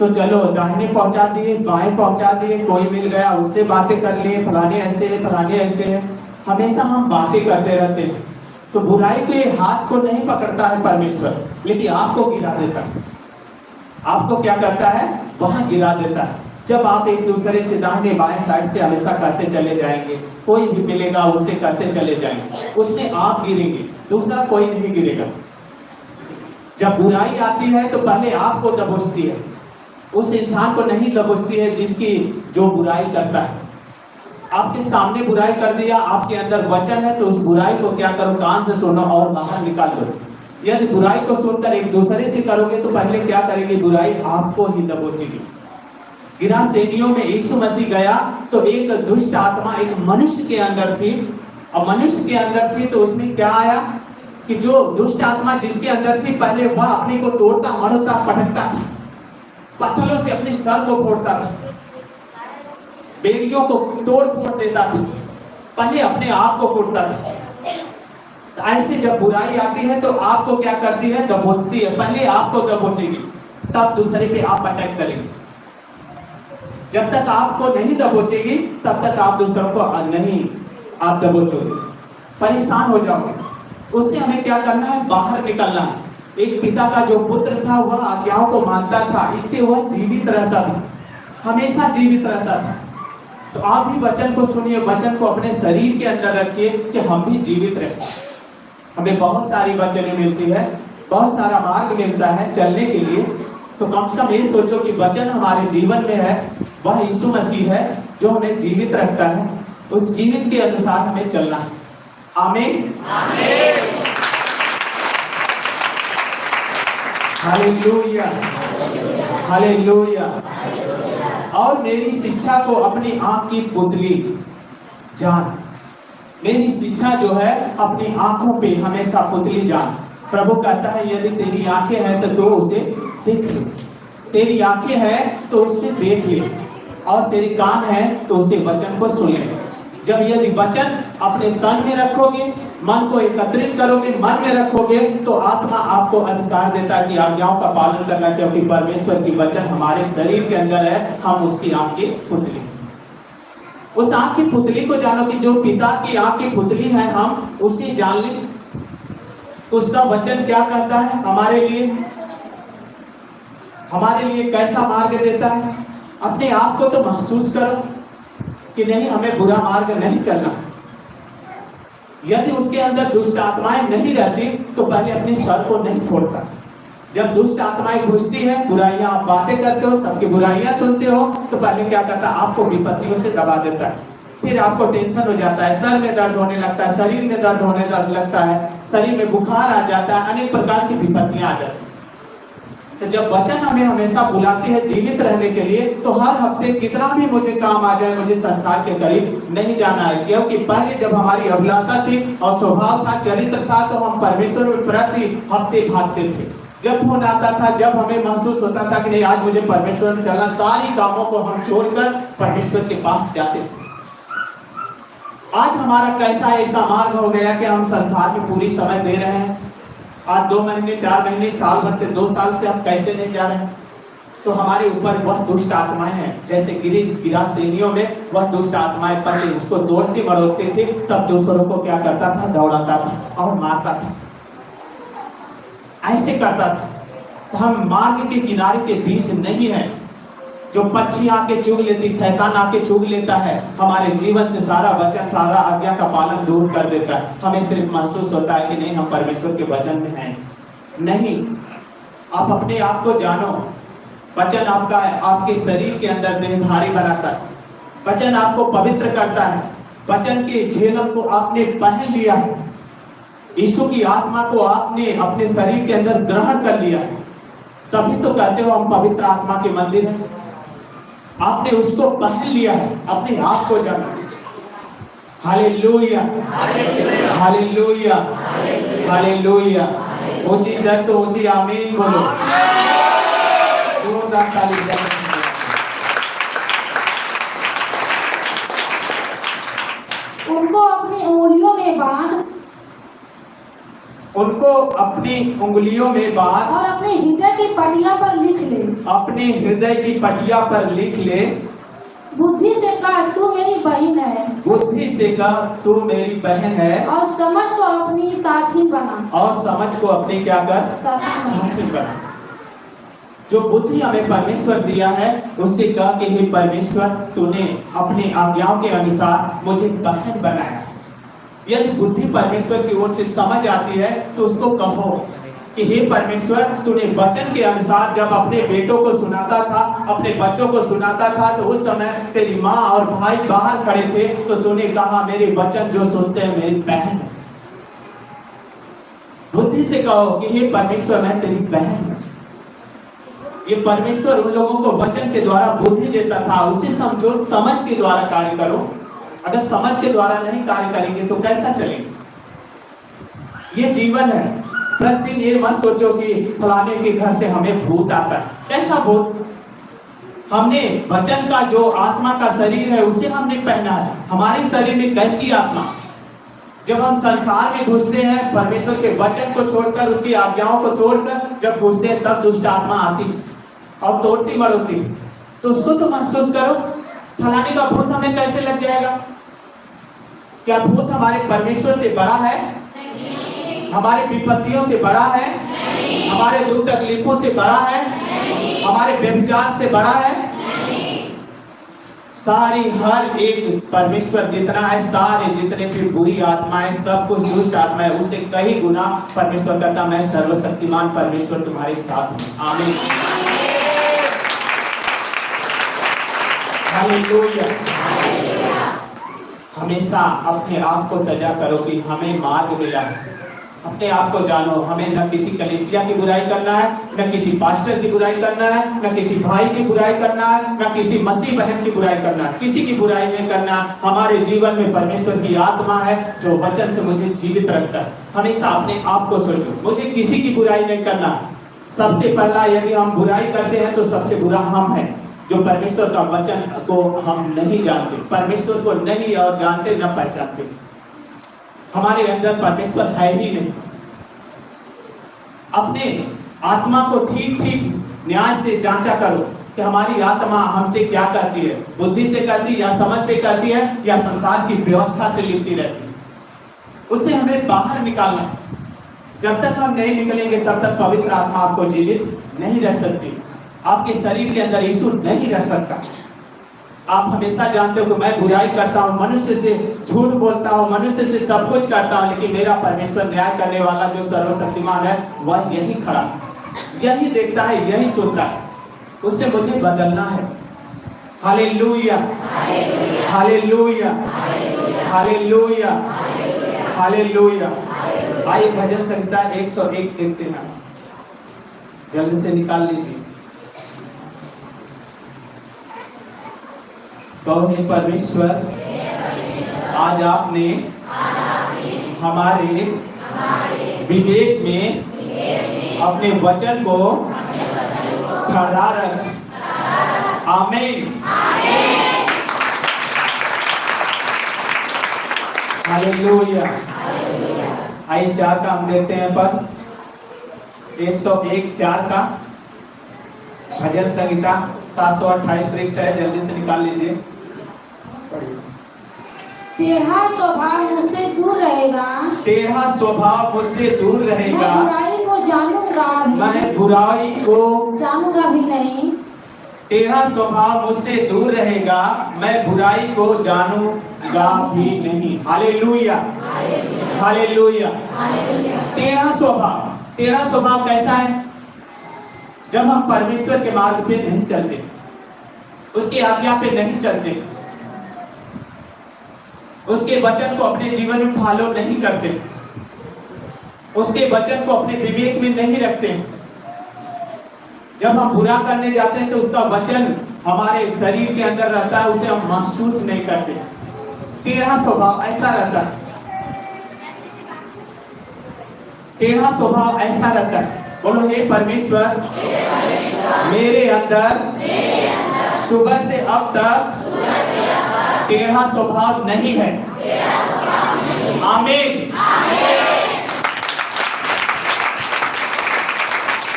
तो चलो दाहिने पहुंचा दिए, बाएं पहुंचा दिए, कोई मिल गया उससे बातें कर लिए, फलाने ऐसे है, फलाने ऐसे है। हमेशा हम बातें करते रहते हैं तो बुराई के हाथ को नहीं पकड़ता है परमेश्वर, लेकिन आपको गिरा देता है। आपको क्या करता है? वहां गिरा देता है। जब आप एक दूसरे से दाहिने बाएं साइड से हमेशा करते चले जाएंगे, कोई भी मिलेगा उससे करते चले जाएंगे, उसमें आप गिरेंगे, दूसरा कोई नहीं गिरेगा। जब बुराई आती है तो पहले आपको दबोचती है, उस इंसान को नहीं दबोचती है जिसकी जो बुराई करता है। आपके सामने बुराई कर दिया, आपके अंदर वचन है तो उस बुराई को क्या करो? कान से सुनो और बाहर निकाल दो। यदि बुराई को सुनकर एक दूसरे से करोगे तो पहले क्या करेगी? बुराई आपको ही दबोचेगी। गिरासेनियों में यीशु मसीह गया तो एक दुष्ट आत्मा एक मनुष्य के अंदर थी, और मनुष्य के अंदर थी तो उसमें क्या आया कि जो दुष्ट आत्मा जिसके अंदर थी पहले वह अपने को तोड़ता, मढ़ता, पटकता था, पत्थरों से अपने सर को फोड़ता था, बेड़ियों को तोड़ फोड़ देता था, पहले अपने आप को फोड़ता था। तो ऐसे जब बुराई आती है तो आपको क्या करती है? दबोचती है। पहले आपको दबोचेगी, तब दूसरे पे आप अटैक करेंगे। जब तक आपको नहीं दबोचेगी तब तक आप दूसरों को नहीं आप दबोचोगे, परेशान हो जाओगे। उससे हमें क्या करना है? बाहर निकलना है। एक पिता का जो पुत्र था वह आज्ञाओं को मानता था, इससे वह जीवित रहता था, हमेशा जीवित रहता था। तो आप भी वचन को सुनिए, वचन को अपने शरीर के अंदर रखिए कि हम भी जीवित रहें। हमें बहुत सारी वचनें मिलती है, बहुत सारा मार्ग मिलता है चलने के लिए। तो कम से कम ये सोचो कि वचन हमारे जीवन में है, वह यीशु मसीह है जो हमें जीवित रखता है। उस जीवित के अनुसार हमें चलना है। आमीन, हालेलुया, हालेलुया। और मेरी शिक्षा को अपनी आंख की पुतली जान। मेरी शिक्षा जो है अपनी आंखों पे हमेशा पुतली जान। प्रभु कहता है यदि तेरी आंखें हैं तो तू उसे देख ले, तेरी आंखें हैं तो उसे देख ले, और तेरे कान हैं तो उसे वचन को सुन ले। जब यदि वचन अपने तन में रखोगे, मन को एकत्रित करोगे, मन में रखोगे, तो आत्मा आपको अधिकार देता है कि आज्ञाओं का पालन करना, क्योंकि परमेश्वर की वचन हमारे शरीर के अंदर है। हम उसकी आंख की पुतली, उस आंख की पुतली को जानो कि जो पिता की आंख की पुतली है, हम उसे जान ले। उसका वचन क्या कहता है हमारे लिए, हमारे लिए कैसा मार्ग देता है। अपने आप को तो महसूस करो कि नहीं, हमें बुरा मार्ग नहीं चलना। यदि उसके अंदर दुष्ट आत्माएं नहीं रहती तो पहले अपने सर को नहीं फोड़ता। जब दुष्ट आत्माएं घुसती है, बुराइयां आप बातें करते हो, सबकी बुराइयां सुनते हो, तो पहले क्या करता है? आपको विपत्तियों से दबा देता है। फिर आपको टेंशन हो जाता है, सर में दर्द होने लगता है, शरीर में दर्द होने लगता है, शरीर में बुखार आ जाता है, अनेक प्रकार की विपत्तियां आ जाती है। तो जब वचन हमें हमेशा बुलाती है जीवित रहने के लिए, तो हर हफ्ते कितना भी मुझे काम आ जाए, मुझे संसार के करीब नहीं जाना है। क्योंकि पहले जब हमारी अभिलाषा थी और स्वभाव था, चरित्र था, तो हम परमेश्वर में प्रति हफ्ते भागते थे। जब फोन आता था, जब हमें महसूस होता था कि नहीं आज मुझे परमेश्वर में चलना, सारी कामों को हम छोड़कर परमेश्वर के पास जाते थे। आज हमारा कैसा ऐसा मार्ग हो गया कि हम संसार में पूरी समय दे रहे हैं। आज 2 महीने, 4 महीने, साल भर से, 2 साल से हम कैसे नहीं जा रहे हैं? तो हमारे ऊपर वह दुष्ट आत्माएं हैं। जैसे गिरासेनियों में वह दुष्ट आत्माएं पहले उसको तोड़ती मरोड़ती थी, तब दूसरों को क्या करता था? दौड़ाता था और मारता था, ऐसे करता था। तो हम मार्ग के किनारे के बीच नहीं है। जो पक्षी आके चुग लेती, शैतान आके चुग लेता है, हमारे जीवन से सारा वचन, सारा आज्ञा का पालन दूर कर देता है। हमें सिर्फ महसूस होता है कि नहीं, हम परमेश्वर के वचन में हैं। नहीं, आप अपने आप को जानो। वचन आपका आपके शरीर के अंदर देहधारी बनाता है। वचन आपको पवित्र करता है। वचन के झेलम को आपने पहन लिया है। यीशु की आत्मा को आपने अपने शरीर के अंदर ग्रहण कर लिया है। तभी तो कहते हो हम पवित्र आत्मा के मंदिर हैं। आपने उसको पहन लिया है। अपने आप को जानो। Hallelujah, hallelujah, hallelujah. ऊंची जय तो ऊंची आमीन बोलो। जोरदार ताली बजाओ। उनको अपनी उंगलियों में बांध, उनको अपनी उंगलियों में बांध और अपने हृदय की पटिया पर लिख ले। अपने हृदय की पटिया पर लिख ले। बुद्धि से कह तू मेरी बहन है, बुद्धि से कह तू मेरी बहन है, और समझ को अपनी साथी बना। और समझ को अपनी क्या कर? साथी बना। जो बुद्धि हमें परमेश्वर दिया है, उससे कह कि हे परमेश्वर, तूने अपनी आज्ञाओं के अनुसार मुझे बहन बनाया। यदि बुद्धि परमेश्वर की ओर से समझ आती है तो उसको कहो कि हे परमेश्वर, तूने वचन के अनुसार जब अपने बेटों को सुनाता था, अपने बच्चों को सुनाता था, तो उस समय तेरी माँ और भाई बाहर खड़े थे, तो तूने कहा मेरे वचन जो सुनते हैं मेरी बहन है। बुद्धि से कहो कि हे परमेश्वर, मैं तेरी बहन हूं। ये परमेश्वर उन लोगों को वचन के द्वारा बुद्धि देता था। उसे समझो, समझ के द्वारा कार्य करो। अगर समझ के द्वारा नहीं कार्य करेंगे तो कैसा चलेगा? ये जीवन है। प्रतिदिन ये मत सोचो कि फलाने के घर से हमें भूत आता है। कैसा भूत? हमने वचन का जो आत्मा का शरीर है उसे हमने पहना है। हमारे शरीर में कैसी आत्मा? जब हम संसार में घुसते हैं, परमेश्वर के वचन को छोड़कर, उसकी आज्ञाओं को तोड़कर जब घुसते हैं, तब दुष्ट आत्मा आती और तोड़ती मरोती। तो उसको तो महसूस करो। फलाने का भूत हमें कैसे लग जाएगा? क्या भूत हमारे परमेश्वर से बड़ा है? नहीं। हमारे विपत्तियों से बड़ा है? नहीं। हमारे दुख तकलीफों से बड़ा है? नहीं। हमारे व्यभिचार से बड़ा है? नहीं। सारी हर एक परमेश्वर जितना है, सारे जितने भी बुरी आत्माएं, सब कुछ दुष्ट आत्मा है, उससे कई गुना परमेश्वर कहता मैं सर्वशक्तिमान परमेश्वर तुम्हारे साथ हूं। आमीन। हालेलुया। हमेशा अपने आप को तजा करो कि हमें मार्ग मिला है। अपने आप को जानो। हमें न किसी कलीसिया की बुराई करना है, न किसी पास्टर की बुराई करना है, न किसी भाई की बुराई करना है, न किसी मसीह बहन की बुराई करना है। किसी की बुराई नहीं करना। हमारे जीवन में परमेश्वर की आत्मा है जो वचन से मुझे जीवित रखता है। हमेशा अपने आप को सोचो, मुझे किसी की बुराई नहीं करना। सबसे पहला, यदि हम बुराई करते हैं तो सबसे बुरा हम हैं, जो परमेश्वर का वचन को हम नहीं जानते, परमेश्वर को नहीं और जानते न पहचानते। हमारे अंदर परमेश्वर है ही नहीं। अपने आत्मा को ठीक ठीक न्याय से जांचा करो कि हमारी आत्मा हमसे क्या करती है। बुद्धि से करती है, या समझ से करती है, या संसार की व्यवस्था से लिपटी रहती है। उसे हमें बाहर निकालना है। जब तक हम नहीं निकलेंगे तब तक पवित्र आत्मा आपको जीवित नहीं रह सकती। आपके शरीर के अंदर यीशु नहीं रह सकता। आप हमेशा जानते हो कि मैं बुराई करता हूँ, मनुष्य से झूठ बोलता हूँ, मनुष्य से सब कुछ करता हूँ, लेकिन मेरा परमेश्वर न्याय करने वाला जो सर्वशक्तिमान है वह यही खड़ा, यही देखता है, यही सुनता है। उससे मुझे बदलना है। Hallelujah, hallelujah, hallelujah, hallelujah. आइए भजन संहिता 101 देखते हैं। जल्दी से निकाल लीजिए। कहो हे परमेश्वर, आज आपने हमारे विवेक में अपने वचन को ठहरा रख। आमीन। हालेलुया। आइए 4 का हम देखते हैं पद 101:4 का। भजन संहिता 728 पृष्ठ है। जल्दी से निकाल लीजिए। टेढ़ा स्वभाव मुझसे दूर रहेगा, टेढ़ा स्वभाव मुझसे दूर रहेगा। मैं बुराई को जानूंगा मैं बुराई को जानूंगा भी नहीं। टेढ़ा स्वभाव मुझसे दूर रहेगा, मैं बुराई को जानूंगा भी नहीं। Hallelujah, hallelujah. टेढ़ा स्वभाव कैसा है? जब हम परमेश्वर के मार्ग पे नहीं चलते, उसकी आज्ञा पे नहीं चलते, उसके वचन को अपने जीवन में फॉलो नहीं करते, उसके वचन को अपने विवेक में नहीं रखते। जब हम बुरा करने जाते हैं तो उसका वचन हमारे शरीर के अंदर रहता है, उसे हम महसूस नहीं करते। टेढ़ा स्वभाव ऐसा रहता है, टेढ़ा स्वभाव ऐसा रहता है। बोलो, हे परमेश्वर, मेरे अंदर सुबह से अब तक टेढ़ा स्वभाव नहीं है। आमीन,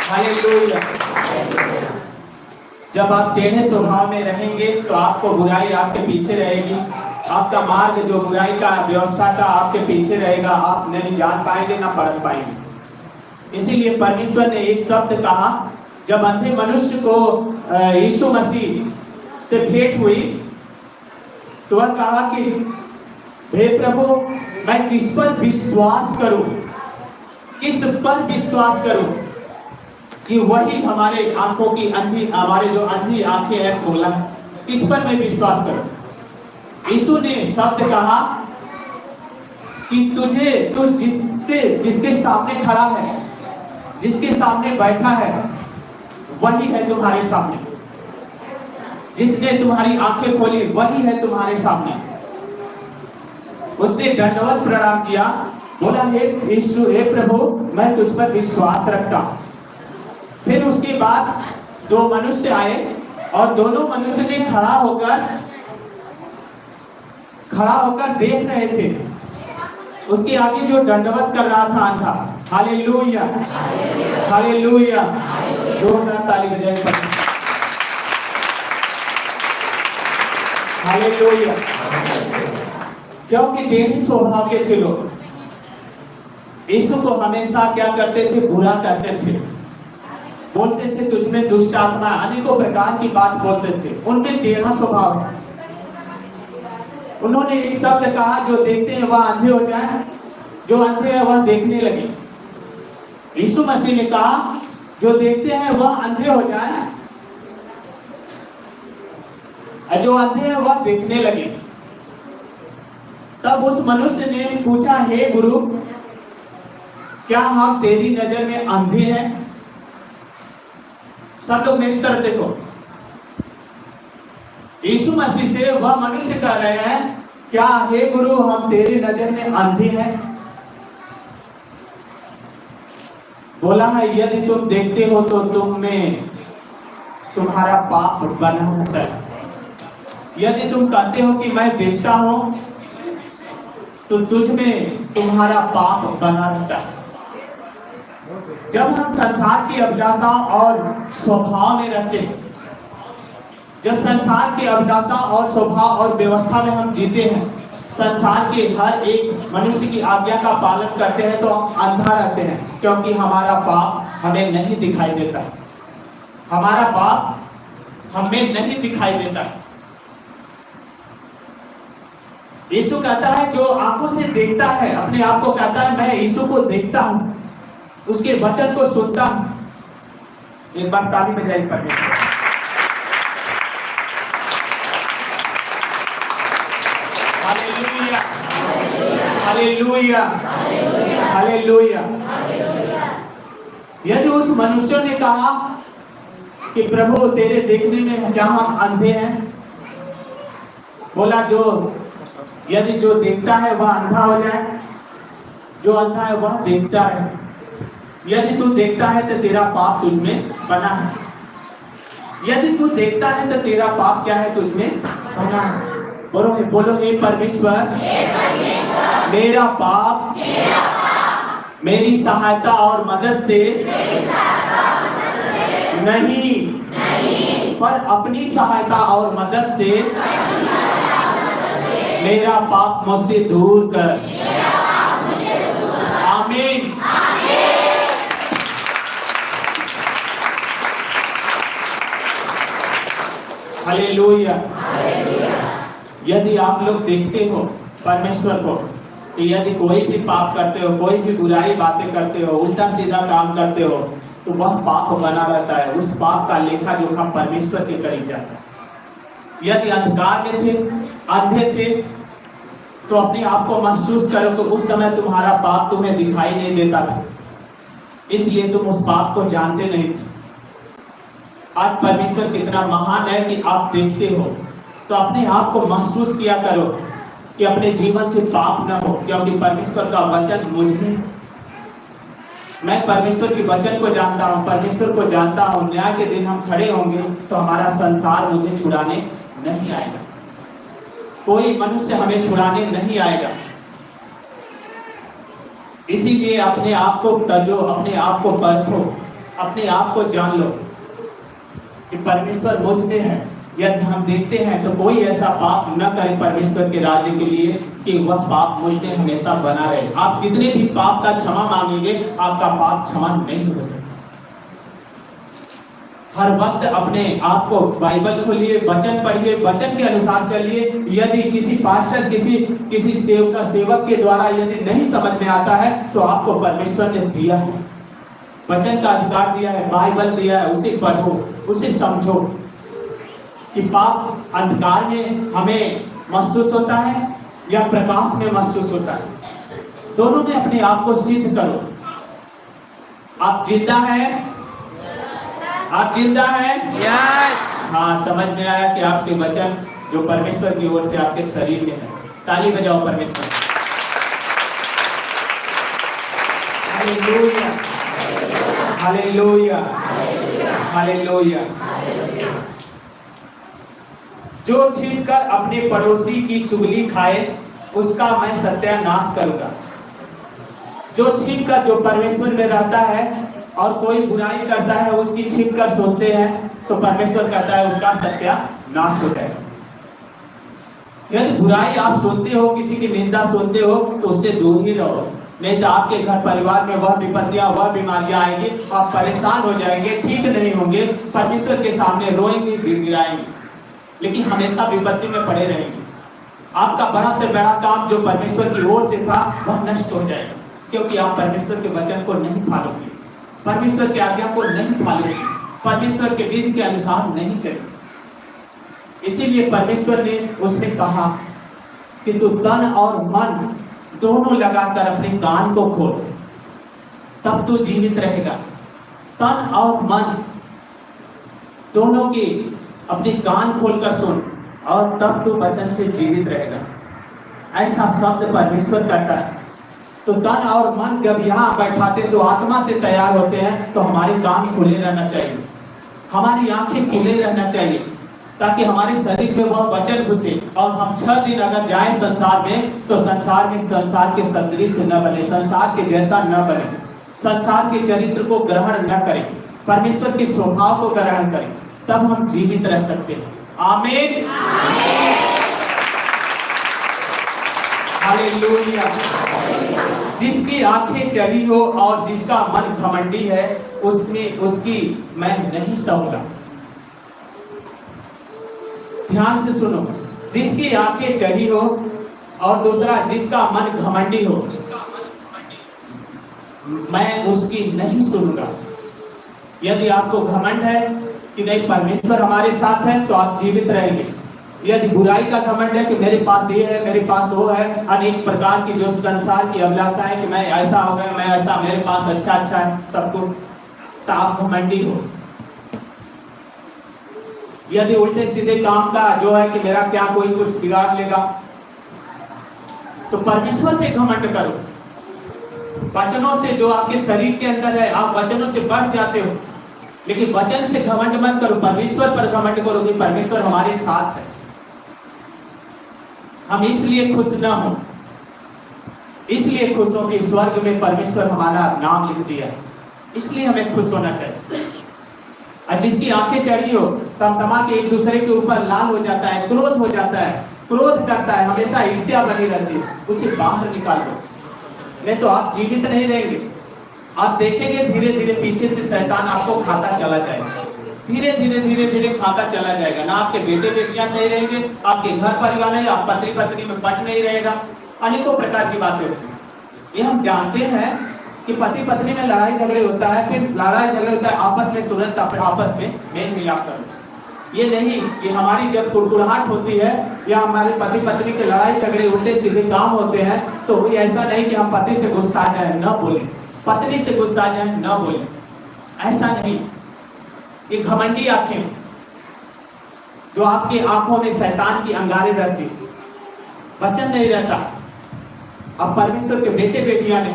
हालेलुया। जब आप टेढ़े स्वभाव में रहेंगे तो आपको बुराई आपके पीछे रहेगी, आपका मार्ग जो बुराई का व्यवस्था का आपके पीछे रहेगा, आप नहीं जान पाएंगे ना पढ़ पाएंगे। इसीलिए परमेश्वर ने एक शब्द कहा, जब अंधे मनुष्य को यीशु मसीह से भेंट हुई तो वह कहा कि हे प्रभु, मैं किस पर विश्वास करूं, किस पर विश्वास करूं कि वही हमारे आंखों की अंधी, हमारे जो अंधी आंखें हैं खोला, किस पर मैं विश्वास करूं। यीशु ने शब्द कहा कि तू जिसके सामने खड़ा है, जिसके सामने बैठा है, वही है तुम्हारे सामने। जिसने तुम्हारी आंखें खोली वही है तुम्हारे सामने। उसने दंडवत प्रणाम किया, बोला, हे यीशु, हे प्रभु, मैं तुझ पर विश्वास रखता हूं। फिर उसके बाद दो मनुष्य आए और दोनों मनुष्य ने खड़ा होकर देख रहे थे। उसके आगे जो दंडवत कर रहा था अंधा। Hallelujah, hallelujah. जोरदार ताली बजाएं। हालेलुया। क्योंकि टेढ़े स्वभाव के थे लोग, यीशु को हमेशा क्या करते थे? बुरा करते थे, बोलते थे तुझमें दुष्ट आत्मा, अनेकों प्रकार की बात बोलते थे। उनमें टेढ़ा स्वभाव है। उन्होंने एक शब्द कहा, जो देखते हैं वह अंधे हो जाए, जो अंधे हैं वह देखने लगे। यीशु मसीह ने कहा, जो देखते हैं वह अंधे हो जाए, जो अंधे हैं वह देखने लगे। तब उस मनुष्य ने पूछा, हे गुरु, क्या हम तेरी नजर में अंधे हैं? सब लोग मेरी तरफ देखो। यीशु मसीह से वह मनुष्य कह रहे हैं, क्या हे गुरु, हम तेरी नजर में अंधे हैं? बोला है, यदि तुम देखते हो तो तुम में तुम्हारा पाप बना रहता है। यदि तुम कहते हो कि मैं देखता हूं, तो तुझ में तुम्हारा पाप बना रहता है। जब हम संसार की अभिलाषा और स्वभाव में रहते हैं, जब संसार की अभिलाषा और स्वभाव और व्यवस्था में हम जीते हैं, संसार के हर एक मनुष्य की आज्ञा का पालन करते हैं, तो हम अंधा रहते हैं, क्योंकि हमारा पाप हमें नहीं दिखाई देता। हमारा पाप हमें नहीं दिखाई देता। यीशु कहता है, जो आंखों से देखता है, अपने आप को कहता है मैं यीशु को देखता हूं, उसके वचन को सुनता हूं। एक बार ताली बजाइए परमेश्वर। Hallelujah, hallelujah, hallelujah. यदि उस मनुष्य ने कहा कि प्रभु तेरे देखने में क्या हम अंधे हैं? बोला, यदि जो देखता है वह अंधा हो जाए, जो अंधा है वह देखता है। यदि तू देखता है तो तेरा पाप तुझ में बना है। यदि तू देखता है तो तेरा पाप क्या है? तुझ में बना है। बोलो, हे परमेश्वर, मेरा पाप मेरी सहायता और मदद से नहीं, पर अपनी सहायता और मदद से मेरा पाप मुझसे दूर कर। आमीन। हालेलुया। यदि आप लोग देखते हो परमेश्वर को कि यदि कोई भी पाप करते हो, कोई भी बुराई बातें करते हो, उल्टा सीधा काम करते हो, तो वह पाप बना रहता है। उस पाप का लेखा जोखा परमेश्वर के करीब जाता है। यदि अंधकार में थे, अंधे थे, तो अपने आप को महसूस करो कि उस समय तुम्हारा पाप तुम्हें दिखाई नहीं देता था, इसलिए तुम उस पाप को जानते नहीं थे। आज परमेश्वर कितना महान है कि आप देखते हो, तो अपने आप को महसूस किया करो कि अपने जीवन से पाप न हो, क्योंकि परमेश्वर का वचन मुझ में है। मैं परमेश्वर के वचन को जानता हूँ, परमेश्वर को जानता हूँ। न्याय के दिन हम खड़े होंगे तो हमारा संसार मुझे छुड़ाने नहीं आएगा, कोई मनुष्य हमें छुड़ाने नहीं आएगा। इसीलिए अपने आप को तजो, अपने आप को परखो, अपने आप को जान लो कि परमेश्वर मुझ में है। यदि हम देखते हैं तो कोई ऐसा पाप न करे परमेश्वर के राज्य के लिए कि वह पाप मुझ में हमेशा बना रहे। आप कितने भी पाप का क्षमा मांगेंगे, आपका पाप क्षमा नहीं हो सकता। हर वक्त अपने आप को बाइबल खोलिए, वचन पढ़िए, वचन के अनुसार चलिए। यदि किसी पास्टर, किसी सेवक के द्वारा यदि नहीं समझ में आता है, तो आपको परमेश्वर ने दिया है, वचन का अधिकार दिया है, बाइबल दिया है, उसे पढ़ो, उसे समझो कि पाप अंधकार में हमें महसूस होता है या प्रकाश में महसूस होता है। दोनों में अपने आप को सिद्ध करो। आप जिंदा हैं, आप जिंदा हैं। यस। हाँ, समझ में आया कि आपके वचन जो परमेश्वर की ओर से आपके शरीर में है। ताली बजाओ परमेश्वर। Hallelujah, hallelujah, hallelujah. जो छीनकर अपने पड़ोसी की चुगली खाए, उसका मैं सत्यानाश करूंगा। जो छीनकर, जो परमेश्वर में रहता है और कोई बुराई करता है, उसकी छीनकर सोते हैं, तो परमेश्वर कहता है उसका सत्यानाश हो जाएगा। यदि बुराई आप सुनते हो, किसी की निंदा सुनते हो, तो उससे दूर ही रहो, नहीं तो आपके घर परिवार में वह विपत्तियां, वह बीमारियां आएंगी, आप परेशान हो जाएंगे, ठीक नहीं होंगे, परमेश्वर के सामने रोएंगे, गिड़गिड़ाएंगे, लेकिन हमेशा विपत्ति में पड़े रहेंगे। आपका बड़ा से बड़ा काम जो परमेश्वर की ओर से था, वह नष्ट हो जाएगा, क्योंकि आप परमेश्वर के वचन को नहीं पालोगे, परमेश्वर की आज्ञा को नहीं पालोगे, परमेश्वर के विधि के अनुसार नहीं चले। इसीलिए परमेश्वर ने उसमें कहा कि तू तन और मन दोनों लगाकर अपने कान को खोल, तब तू जीवित रहेगा। तन और मन दोनों की अपने कान खोलकर सुन, और तब तू वचन से जीवित रहेगा। ऐसा शब्द परमेश्वर कहता है। तो तन और मन जब यहाँ बैठाते तो आत्मा से तैयार होते हैं, तो हमारे कान खुले रहना चाहिए, हमारी आंखें खुले रहना चाहिए, ताकि हमारे शरीर में वह वचन घुसे। और हम 6 दिन अगर जाए संसार में, तो संसार में संसार के सदृश न बने, संसार के जैसा न बने, संसार के चरित्र को ग्रहण न करें, परमेश्वर के स्वभाव को ग्रहण करें, तब हम जीवित रह सकते हैं। आमीन, हालेलुया। जिसकी आंखें चली हो और जिसका मन घमंडी है, उसमें उसकी मैं नहीं सहूंगा। ध्यान से सुनो, जिसकी आंखें चढ़ी हो और दूसरा जिसका मन घमंडी हो, मैं उसकी नहीं सुनूंगा। यदि आपको घमंड है कि नहीं परमेश्वर हमारे साथ है, तो आप जीवित रहेंगे। यदि बुराई का घमंड है कि मेरे पास ये है, मेरे पास वो है, अनेक प्रकार की जो संसार की अभिलाषा है कि मैं ऐसा हो गया, मैं ऐसा, मेरे पास अच्छा अच्छा है सब कुछ, तो आप घमंडी हो। यदि उल्टे सीधे काम का जो है कि मेरा क्या कोई कुछ बिगाड़ लेगा, तो परमेश्वर पे घमंड करो। वचनों से जो आपके शरीर के अंदर है, आप वचनों से बढ़ जाते हो, लेकिन वचन से घमंड मत करो, परमेश्वर पर घमंड करो कि परमेश्वर हमारे साथ है। हम इसलिए खुश न हो, इसलिए खुश हो कि स्वर्ग में परमेश्वर हमारा नाम लिख दिया, इसलिए हमें खुश होना चाहिए। और जिसकी आंखें चढ़ी हो, तमतमा के एक दूसरे के ऊपर लाल हो जाता है, क्रोध हो जाता है, क्रोध करता है, हमेशा ईर्ष्या बनी रहती है, उसे बाहर निकाल दो, नहीं तो आप जीवित नहीं रहेंगे। आप देखेंगे धीरे धीरे पीछे से शैतान आपको खाता चला जाएगा। धीरे धीरे धीरे धीरे खाता चला जाएगा। ना आपके बेटे बेटियां सही रहेंगे, आपके घर परिवार नहीं, आप पति पत्नी में पट नहीं रहेगा, अनेकों प्रकार की बातें होती हैं। ये हम जानते हैं कि पति पत्नी में लड़ाई झगड़े होता है, फिर लड़ाई झगड़े होता है आपस में, तुरंत आपस में मेल मिलाप करो। ये नहीं कि हमारी जब कुड़कुड़ाहट होती है या हमारे पति पत्नी के लड़ाई झगड़े उल्टे सीधे काम होते हैं, तो ऐसा नहीं कि हम पति से गुस्सा आ जाए न बोले, पत्नी से गुस्सा आ जाए न बोले, ऐसा नहीं। ये घमंडी आंखें जो आपकी आंखों में शैतान की अंगारे रहती, वचन नहीं रहता। अब परमेश्वर के बेटे बेटियां ने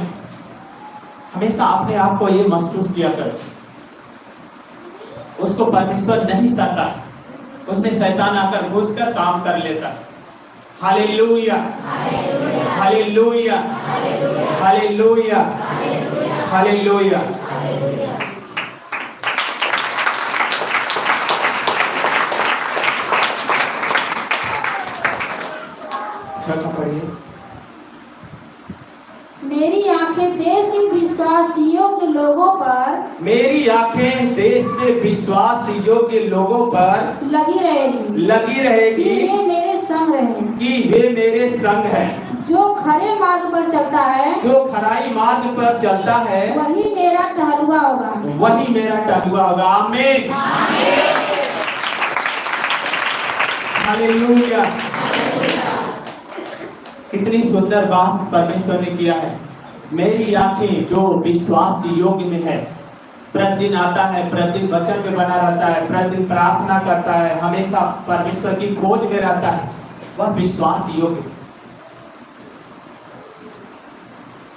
हमेशा अपने आप को ये महसूस किया करो, उसको परमेश्वर नहीं सहता, उसमें शैतान आकर घुसकर काम कर लेता। Hallelujah, hallelujah, hallelujah, hallelujah. अच्छा पढ़िए। मेरी आंखें देश के विश्वास योग्य लोगों पर, मेरी आंखें देश के विश्वास योग्य लोगों पर लगी रहेगी कि वे मेरे संग रहें, कि वे मेरे संग हैं। जो खरे मार्ग पर चलता है, जो खराई मार्ग पर चलता है, वही मेरा टहलुआ होगा, वही मेरा टहलुआ होगा। आमीन, हालेलुया। कितनी सुंदर बात परमेश्वर ने किया है। मेरी आंखें जो विश्वास योग्य में है, प्रतिदिन आता है, प्रतिदिन वचन में बना रहता है, प्रतिदिन प्रार्थना करता है, हमेशा परमेश्वर की खोज में रहता है, वह विश्वास योग्य।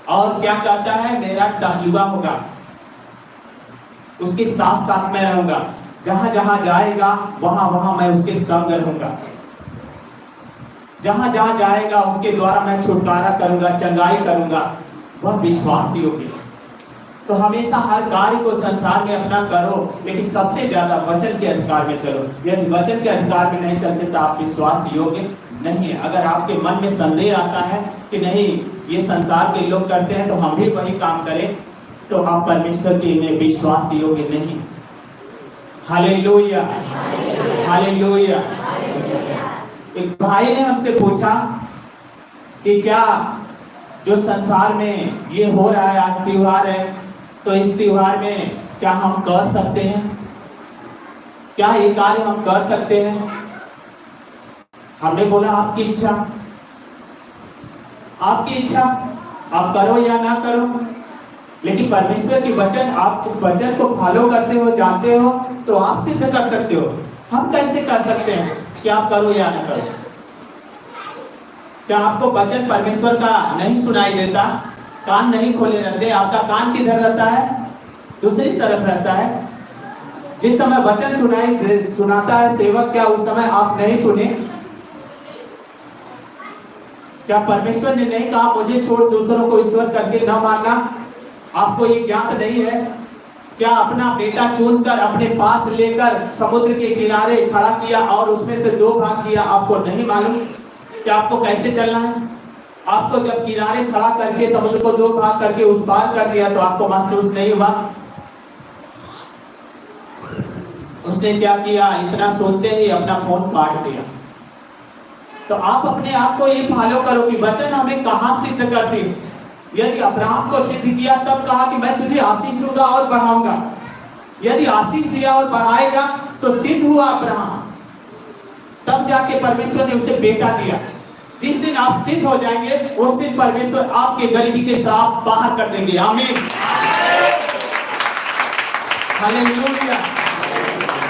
और क्या कहता है? मेरा टहलुआ होगा, उसके साथ साथ मैं रहूंगा, जहां जहां जाएगा वहां वहां मैं उसके संग रहूंगा, जहां जहां जाएगा उसके द्वारा मैं छुटकारा करूंगा, चंगाई करूंगा, वह विश्वास योग्य। तो हमेशा हर कार्य को संसार में अपना करो, लेकिन सबसे ज्यादा वचन के अधिकार में चलो। यदि वचन के अधिकार में नहीं चलते तो आप विश्वास योग्य नहीं है। अगर आपके मन में संदेह आता है कि नहीं ये संसार के लोग करते हैं तो हम भी वही काम करें, तो आप परमेश्वर के में विश्वास योग्य नहीं। Hallelujah, hallelujah. एक भाई ने हमसे पूछा कि क्या जो संसार में ये हो रहा है, आज त्योहार है, तो इस त्योहार में क्या हम कर सकते हैं, क्या ये कार्य हम कर सकते हैं? हमने बोला आपकी इच्छा, आपकी इच्छा, आप करो या ना करो, लेकिन परमेश्वर की वचन, आप वचन को फॉलो करते हो, जानते हो, तो आप सिद्ध कर सकते हो। हम कैसे कर सकते हैं कि आप करो या ना करो? क्या आपको वचन परमेश्वर का नहीं सुनाई देता? कान नहीं खोले रहते? आपका कान किधर रहता है? दूसरी तरफ रहता है। जिस समय वचन सुनाता है सेवक, क्या उस समय आप नहीं सुने? क्या परमेश्वर ने नहीं कहा मुझे छोड़ दूसरों को ईश्वर करके न मानना? आपको ये ज्ञात नहीं है? क्या अपना बेटा चुनकर अपने पास लेकर समुद्र के किनारे खड़ा किया और उसमें से 2 भाग किया? आपको नहीं मालूम कि आपको कैसे चलना है? आपको जब किनारे खड़ा करके समुद्र को 2 भाग करके उस पार कर दिया तो आपको महसूस नहीं हुआ? उसने क्या किया? इतना सोचते ही अपना फोन काट दिया। तो आप अपने आप को ये फॉलो करो कि वचन हमें कहां सिद्ध करती। यदि अब्राहम को सिद्ध किया तब कहा कि मैं तुझे आशीष दूंगा और बढ़ाऊंगा। यदि आशीष दिया और बढ़ाएगा तो सिद्ध हुआ अब्राहम, तब जाके परमेश्वर ने उसे बेटा दिया। जिस दिन आप सिद्ध हो जाएंगे उस दिन परमेश्वर आपके गरीबी के श्राप बाहर कर देंगे। आमीन, हालेलुया।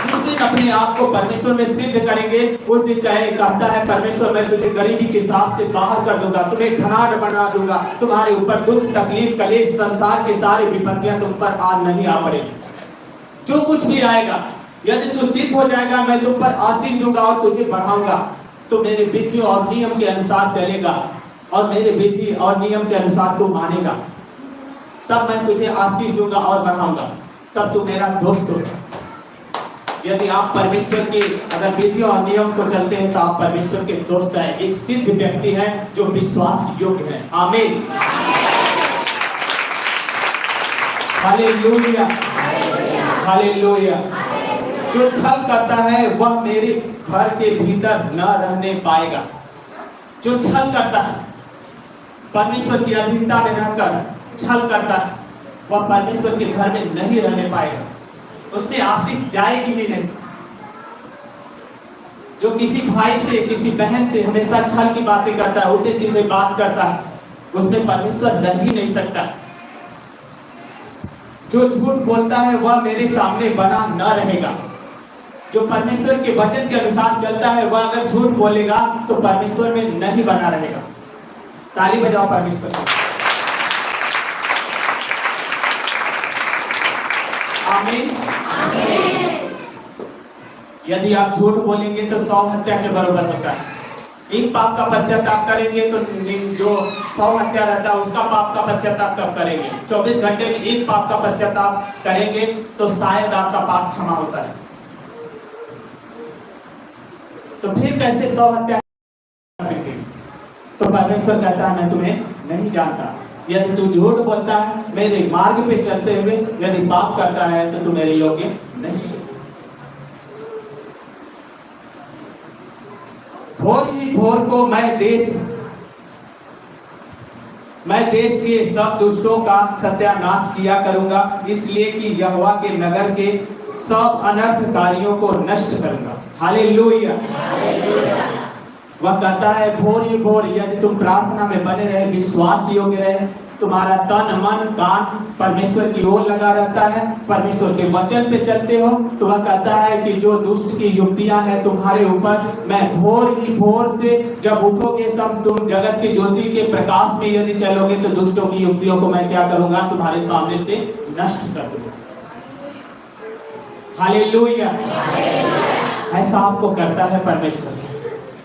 जिस दिन अपने आप को परमेश्वर में सिद्ध करेंगे उस दिन कहता है परमेश्वर मैं तुझे गरीबी के श्राप से बाहर कर दूंगा, तुम्हें धनाढ़ बना दूंगा, तुम्हारे ऊपर दुख तकलीफ कलेश संसार के सारी विपत्तियां तुम पर आज नहीं आ पड़ेगी। जो कुछ भी आएगा, यदि तू सिद्ध हो जाएगा मैं तुम पर आशीष दूंगा और तुझे बढ़ाऊंगा, तो मेरे विधि और नियम के अनुसार चलेगा और मेरे विधि और नियम के अनुसार तू मानेगा, तब मैं तुझे आशीष दूंगा और बढ़ाऊंगा, तब तू मेरा दोस्त होगा। यदि आप परमेश्वर की अगर विधि और नियम को चलते हैं तो आप परमेश्वर के दोस्त हैं, एक सिद्ध व्यक्ति है जो विश्वास योग्य है। आमीन, हालेलुया, हालेलुया। जो छल करता है वह मेरे घर के भीतर न रहने पाएगा। जो छल करता है, परमेश्वर की अधीनता में रहकर छल करता है, वह परमेश्वर के घर में नहीं रहने पाएगा, उसमें आशीष जाएगी ही नहीं। जो किसी भाई से, किसी बहन से हमेशा छल की बातें करता है, उल्टे सीधे बात करता है, उसमें परमेश्वर रह ही नहीं सकता। जो झूठ बोलता है वह मेरे सामने बना न रहेगा। जो परमेश्वर के वचन के अनुसार चलता है वह अगर झूठ बोलेगा तो परमेश्वर में नहीं बना रहेगा। ताली बजाओ परमेश्वर को। आमीन। यदि आप झूठ बोलेंगे तो 100 हत्या के बराबर होता है। एक पाप का पश्चाताप करेंगे तो जो 100 हत्या रहता है उसका पाप का पश्चाताप कब करेंगे? 24 घंटे में एक पाप का पश्चाताप करेंगे तो शायद आपका पाप क्षमा होता है। तो फिर कैसे 100 हत्या कर सकते? तो परमेश्वर कहता है मैं तुम्हें नहीं जानता। यदि तू झूठ बोलता है, मेरे मार्ग पे चलते हुए यदि पाप करता है तो तू मेरे योग्य नहीं। भोर ही भोर को मैं देश के सब दुष्टों का सत्यानाश किया करूंगा, इसलिए कि यहोवा के नगर के सब अनर्थकारियों को नष्ट करूंगा। हालेलुया। वह कहता है भोर ही भोर यदि तुम प्रार्थना में बने रहे, विश्वास योग्य रहे, तुम्हारा तन मन कान परमेश्वर की ओर लगा रहता है, परमेश्वर के वचन पे चलते हो, तो वह कहता है कि जो दुष्ट की युक्तियां हैं तुम्हारे ऊपर, मैं भोर ही भोर से जब उठोगे तब तुम जगत की ज्योति के प्रकाश में यदि चलोगे तो दुष्टों की युक्तियों को मैं क्या करूंगा? तुम्हारे सामने से नष्ट कर दूंगा। हालेलुया। ऐसा आपको करता है परमेश्वर।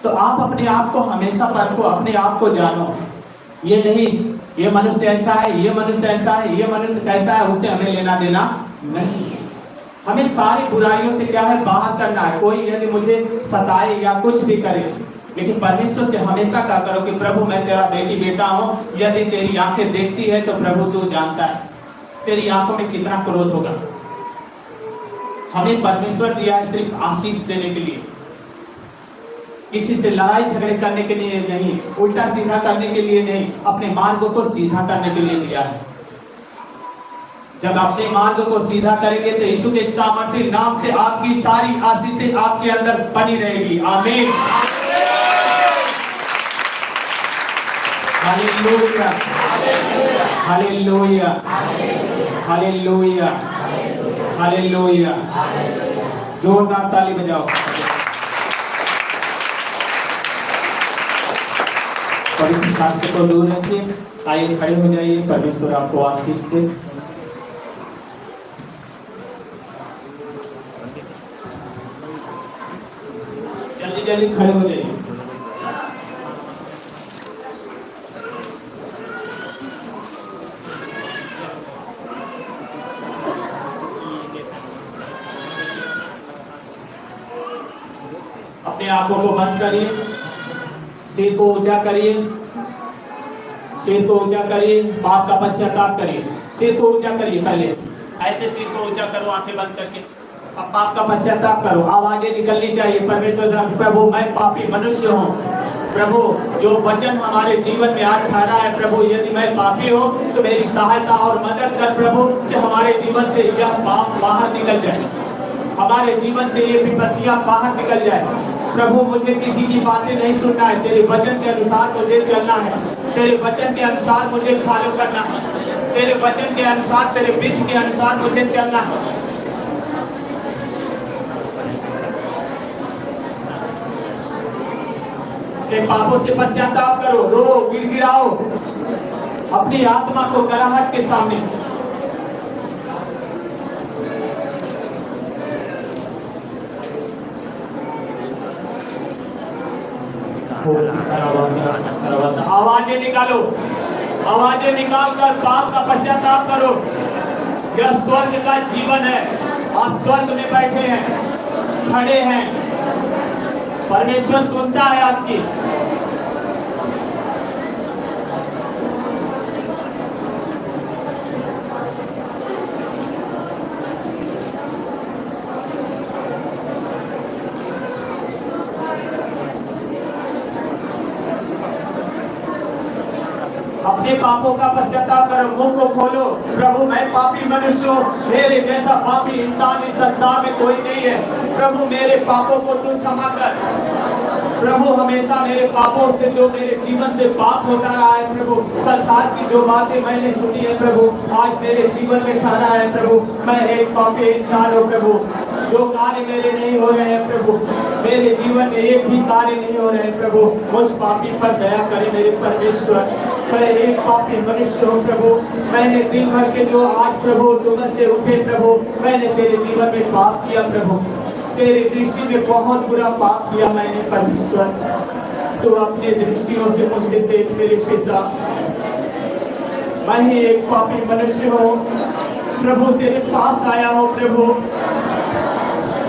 तो आप अपने आप को हमेशा परखो, अपने आप को जानो। ये नहीं ये मनुष्य ऐसा है, ये मनुष्य ऐसा है, ये मनुष्य कैसा है, उससे हमें लेना देना नहीं है। हमें सारी बुराइयों से क्या है? बाहर करना है। कोई यदि मुझे सताए या कुछ भी करे, लेकिन परमेश्वर से हमेशा क्या करो कि प्रभु मैं तेरा बेटी बेटा हूं। यदि तेरी आंखें देखती है तो प्रभु तू जानता है तेरी आंखों में कितना क्रोध होगा। हमें परमेश्वर दिया है सिर्फ आशीष देने के लिए, किसी से लड़ाई झगड़े करने के लिए नहीं, उल्टा सीधा करने के लिए नहीं, अपने मार्ग को सीधा करने के लिए दिया है। जब अपने मार्ग को सीधा करेंगे तो यीशु के सामर्थ्य नाम से आपकी सारी आशीषें आपके अंदर बनी रहेगी। आमीन। Hallelujah, hallelujah, hallelujah, hallelujah. जोरदार ताली बजाओ। पवित्र शास्त्र को दूर रखिए। आइए खड़े हो जाइए। परमेश्वर आपको आशीष दे। जल्दी जल्दी खड़े हो जाइए। अपने आंखों को बंद करिए, सिर को ऊंचा करिए, सिर को ऊंचा करिए, पाप का पश्चाताप करिए। सिर को ऊंचा करिए, पहले ऐसे सिर को ऊंचा करो, आंखें बंद करके अब पाप का पश्चाताप करो। आवाजें निकलनी चाहिए। परमेश्वर प्रभु मैं पापी मनुष्य हूँ, प्रभु जो वचन हमारे जीवन में आज ठहरा है, प्रभु यदि मैं पापी हूँ तो मेरी सहायता और मदद कर प्रभु, कि हमारे जीवन से यह पाप बाहर निकल जाए, हमारे जीवन से ये विपत्तियां बाहर निकल जाए। प्रभु मुझे किसी की बातें नहीं सुनना है, तेरे वचन के अनुसार मुझे चलना है, तेरे वचन के अनुसार मुझे फॉलो करना है, तेरे वचन के अनुसार, तेरे विधि के अनुसार मुझे चलना है। अपने पापों से पश्चाताप करो, रो, गिड़गिड़ाओ अपनी आत्मा को कराहट के सामने। आवाजें निकालो, आवाजें निकालकर पाप का पश्चाताप करो। यह स्वर्ग का जीवन है। आप स्वर्ग में बैठे हैं, खड़े हैं, परमेश्वर सुनता है आपकी। अपने पापों का पश्चाताप करो, मुंह को खोलो, प्रभु मैं पापी मनुष्य हूँ, मेरे जैसा पापी इंसान इस संसार में कोई नहीं है। प्रभु मेरे पापों को तू क्षमा कर। प्रभु हमेशा मेरे पापों से, जो मेरे जीवन से पाप होता रहा है प्रभु, संसार की जो बातें मैंने सुनी है प्रभु, आज मेरे जीवन में ठहरा है प्रभु, मैं एक पापी इंसान हूँ प्रभु। जो कार्य मेरे नहीं हो रहे हैं प्रभु, मेरे जीवन में एक भी कार्य नहीं हो रहे हैं प्रभु, मुझ पापी पर दया करे मेरे परमेश्वर। मैं एक पापी मनुष्य हूँ प्रभु, मैंने दिन भर के जो आज प्रभु सुबह से उठे प्रभु, मैंने तेरे जीवन में पाप किया प्रभु, तेरी दृष्टि में बहुत बुरा पाप किया मैंने परमेश्वर। तो अपने दृष्टियों से मुझे देख मेरे पिता, मैं ही एक पापी मनुष्य हूँ प्रभु, तेरे पास आया हूँ प्रभु,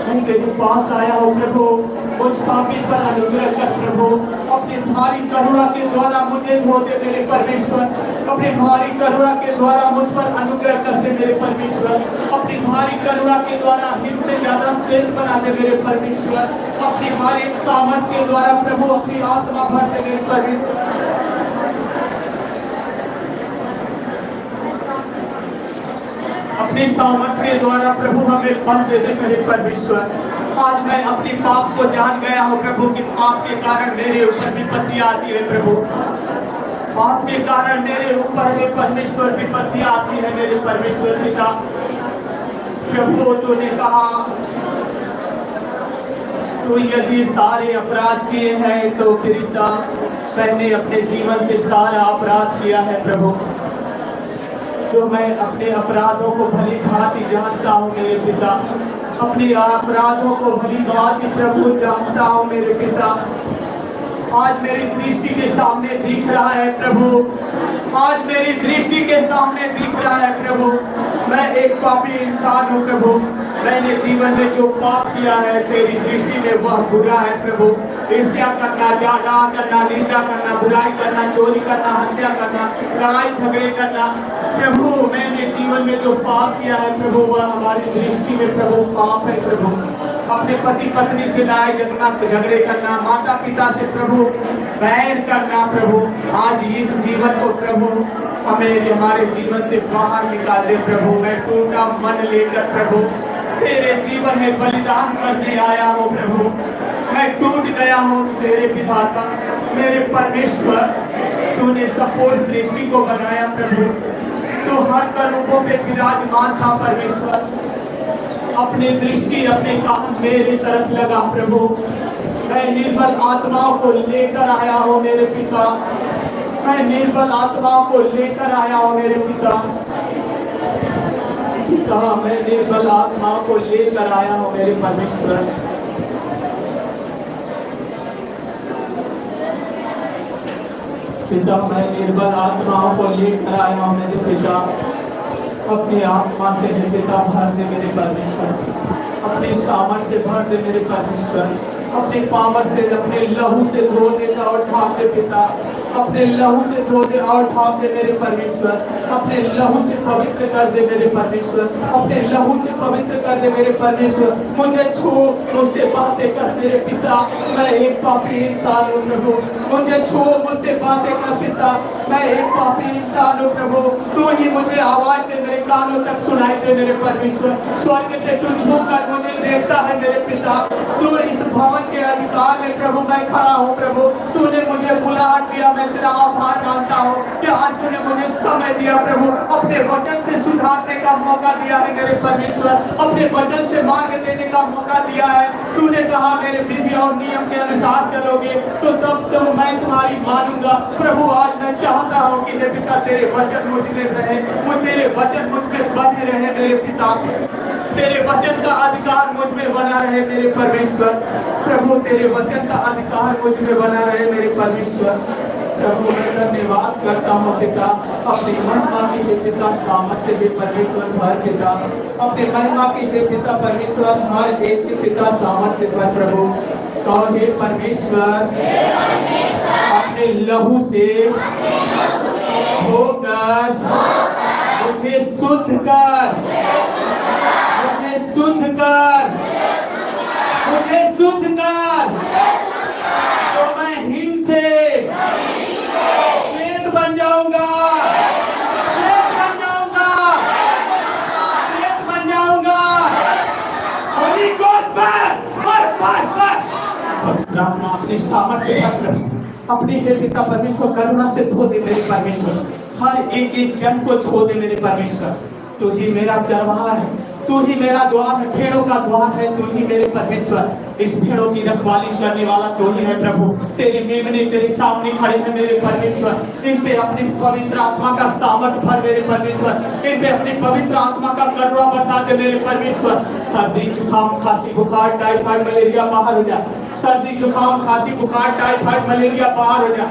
मैं तेरे पास आया हूँ प्रभु, मुझ पापी पर अनुग्रह कर प्रभु, अपनी भारी करुणा के द्वारा मुझे धो दे मेरे परमेश्वर, अपनी भारी करुणा के द्वारा मुझ पर अनुग्रह कर दे मेरे परमेश्वर, अपनी भारी करुणा के द्वारा हिम से ज्यादा श्रेष्ठ बना दे मेरे परमेश्वर, अपनी हर एक सामर्थ के द्वारा प्रभु अपनी आत्मा भर दे मेरे परमेश्वर। अपनी सामर्थ के द्वारा प्रभु हमें बल दे दे मेरे परमेश्वर। आज मैं अपनी पाप को जान गया हूँ प्रभु कि पाप के कारण मेरे ऊपर विपत्ति आती है प्रभु, पाप के कारण मेरे ऊपर में परमेश्वर विपत्ति आती है मेरे परमेश्वर पिता। प्रभु तूने कहा तो यदि सारे अपराध किए हैं तो पिता मैंने अपने जीवन से सारा अपराध किया है प्रभु, जो मैं अपने अपराधों को भली भांति जानता हूँ मेरे पिता, अपने अपराधों को भली भांति प्रभु जानता हूँ मेरे पिता। आज मेरी दृष्टि के सामने दिख रहा है प्रभु, आज मेरी दृष्टि के सामने दिख रहा है प्रभु, मैं एक पापी इंसान हूँ प्रभु, मैंने जीवन में जो पाप किया है तेरी दृष्टि में वह बुरा है प्रभु। ईर्ष्या करना, ज्यादा करना, निंदा करना, बुराई करना, चोरी करना, हत्या करना, लड़ाई झगड़े करना प्रभु, मैंने जीवन में जो पाप किया है प्रभु वह हमारी दृष्टि में प्रभु पाप है प्रभु। अपने पति पत्नी से लड़ाई झगड़े करना, माता पिता से प्रभु बैर करना प्रभु, आज इस जीवन को प्रभु हमें हमारे जीवन से बाहर निकाल दे प्रभु। मैं टूटा मन लेकर प्रभु तेरे जीवन में बलिदान करने आया हूँ प्रभु, मैं टूट गया हूँ तेरे विधाता मेरे परमेश्वर। तूने सपोज दृष्टि को बनाया प्रभु, तो हर करूपों पे विराजमान था परमेश्वर, अपनी दृष्टि अपने कान मेरे तरफ लगा प्रभु। मैं निर्बल आत्माओं को लेकर आया हूँ मेरे पिता, मैं निर्बल आत्माओं को लेकर आया हूँ मेरे पिता। पिता मैं निर्बल आत्माओं को लेकर आया हूँ मेरे परमेश्वर। पिता मैं निर्बल आत्माओं को लेकर आया हूँ मेरे पिता, अपनी आत्मा से मेरे पिता भर दे मेरे परमेश्वर, अपनी सामर्थ से भर दे मेरे परमेश्वर, अपने पावर से अपने लहू से धो दे और ढांप दे पिता, अपने लहू से धो दे और ढांप दे मेरे परमेश्वर, अपने लहू से पवित्र कर दे मेरे परमेश्वर, अपने लहू से पवित्र कर दे मेरे परमेश्वर। मुझे छू, मुझसे बातें कर मेरे पिता, मैं एक पापी इंसान हूँ प्रभु, मुझे छू, मुझसे बातें कर पिता, मैं एक पापी इंसान हूँ प्रभु। तू ही मुझे आवाज दे, मेरे कानों तक सुनाई दे मेरे परमेश्वर। स्वर्ग से तू झुक कर मुझे देखता है मेरे पिता, तू इस भवन के अधिकार में प्रभु मैं खड़ा हूँ प्रभु, तूने मुझे बुलाहट दिया, मैं तेरा आभार मानता हूँ कि आज तूने मुझे समय दिया प्रभु, अपने वचन से सुधारने का मौका दिया है मेरे परमेश्वर, अपने वचन से मार्ग देने का मौका दिया है। तूने कहा मेरे विधि और नियम के अनुसार चलोगे तो तब तो मैं तुम्हारी मानूंगा प्रभु। आज मैं चाहता हूँ कि हे पिता तेरे वचन मुझ में रहे, वो तेरे वचन मुझ में बने रहे मेरे पिता, तेरे वचन का अधिकार मुझ में बना रहे मेरे परमेश्वर। प्रभु तेरे वचन का अधिकार मुझ में बना रहे मेरे परमेश्वर। प्रभु मैं धन्यवाद करता हूँ पिता, अपनी महिमा की हे पिता सामर्थ्य के परमेश्वर भर पिता, अपनी महिमा की हे पिता परमेश्वर हर एक के पिता सामर्थ्य भर प्रभु। कहो हे परमेश्वर अपने लहू से होकर मुझे शुद्ध कर, मुझे शुद्ध कर, मुझे शुद्ध कर, तो मैं हिम से श्वेत बन जाऊंगा, अपने सामर्थ्य भर अपने हे पिता परमेश्वर करुणा से धो दे मेरे परमेश्वर। हर एक एक जन को छो दे मेरे परमेश्वर। तू ही मेरा चरवाहा है, तू ही मेरा द्वार है, भेड़ों का द्वार है, तू ही मेरे परमेश्वर। इस भेड़ों की रखवाली करने वाला तू ही है प्रभु। तेरे मेमने तेरे सामने खड़े हैं मेरे परमेश्वर। इन पे अपने पवित्र आत्मा का सामर्थ भर मेरे परमेश्वर। इन पे अपनी पवित्र आत्मा का करुणा बरसा दे मेरे परमेश्वर। सर्दी जुकाम खांसी बुखार टाइफाइड मलेरिया बाहर हो जा। सर्दी जुकाम खांसी बुखार टाइफाइड मलेरिया बाहर हो जा।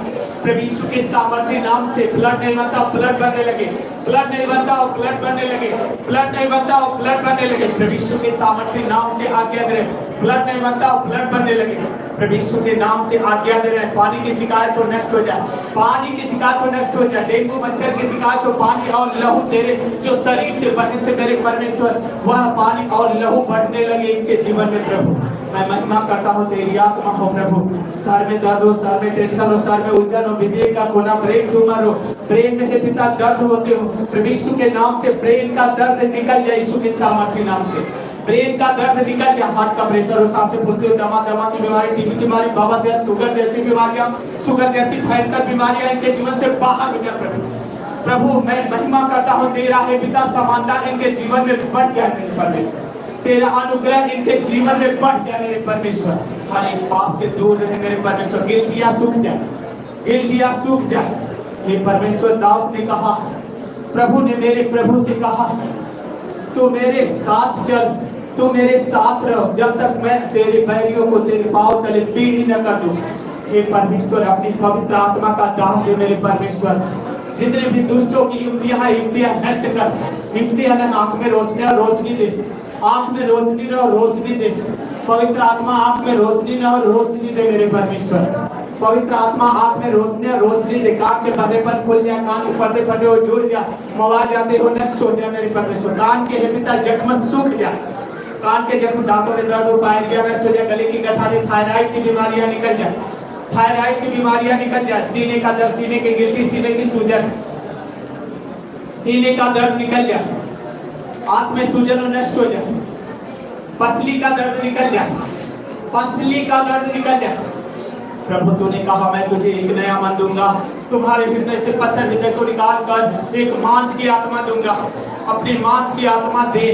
प्रभु यीशु के सामर्थ्य नाम से ब्लड नहीं बनता, ब्लड बनने लगे। ब्लड नहीं बनता, ब्लड बनने लगे। ब्लड नहीं बनता, ब्लड बनने लगे। प्रभु यीशु के सामर्थ्य नाम से आज्ञा दे रहे, ब्लड नहीं बनता, ब्लड बनने लगे। प्रभु यीशु के नाम से आज्ञा दे रहे हैं, पानी की शिकायत हो नष्ट हो जाए, पानी की शिकायत हो नष्ट हो जाए। डेंगू मच्छर की शिकायत हो, पानी और लहू तेरे जो शरीर से बहे थे मेरे परमेश्वर, वह पानी और लहू बढ़ने लगे इनके जीवन में प्रभु। मैं महिमा करता हूँ तेरी आत्मा हो प्रभु। सर में दर्द हो, सर में टेंशन हो, सर में उलझन हो, विवेक का खोना, ब्रेन ट्यूमर हो, ब्रेन में हे पिता दर्द होते हो, प्रभु यीशु के नाम से ब्रेन का दर्द निकल जाए। यीशु के सामर्थ्य नाम से ब्रेन का दर्द निकल जाए। हार्ट का प्रेशर हो, सांसें फूलती हो, दमा की बीमारी, टीबी की बीमारी, बाबा से शुगर जैसी बीमारियां, शुगर जैसी भयंकर बीमारियां इनके जीवन से बाहर हो जाए प्रभु। प्रभु मैं महिमा करता हूँ तेरा है पिता, समानता इनके जीवन में बढ़ जाए मेरे परमेश्वर। तेरा अनुग्रह इनके जीवन में बढ़ जाए मेरे परमेश्वर। हर एक पाप से दूर रहे मेरे परमेश्वर। गिल्टियां सूख जाए, गिल्टियां सूख जाए। ये परमेश्वर दाऊद ने कहा, प्रभु ने मेरे प्रभु से कहा, तू मेरे साथ चल, तू मेरे साथ रहो जब तक मैं तेरे बैरियों को तेरे पांव तले पीढ़ी न कर दूं। हे परमेश्वर अपनी पवित्र आत्मा का दान दे मेरे परमेश्वर। जितने भी दुष्टों की युक्तियां नष्ट कर, युक्तियां आंख में रोशनी दे, आंख में रोशनी न और रोशनी दे। पवित्र आत्मा आंख में रोशनी न और रोशनी दे मेरे परमेश्वर। पवित्र आत्मा आंख में रोशनी और रोशनी दे। कान के बहरेपन खुल जाए, कान के पर्दे फटे हो जुड़ जाए, मवाद जाते हो नष्ट हो जाए मेरे परमेश्वर। कान के हे पिता जख्म सूख जाए, कान के जख्म, दांतों में दर्द हो, पायरिया नष्ट हो जाए, गले की गठाने, थायराइड की बीमारियां निकल जाए, थायराइड की बीमारियां निकल जाए। सीने का दर्द, सीने की गिल्टी, सीने की सूजन, सीने का दर्द निकल जाए, आंख में सूजन नष्ट हो जाए, पसली का दर्द निकल जाए, पसली का दर्द निकल जाए। प्रभु तूने कहा मैं तुझे एक नया मन दूंगा, तुम्हारे हृदय से पत्थर हृदय को निकाल कर एक मांस की आत्मा दूंगा। अपनी मांस की आत्मा दे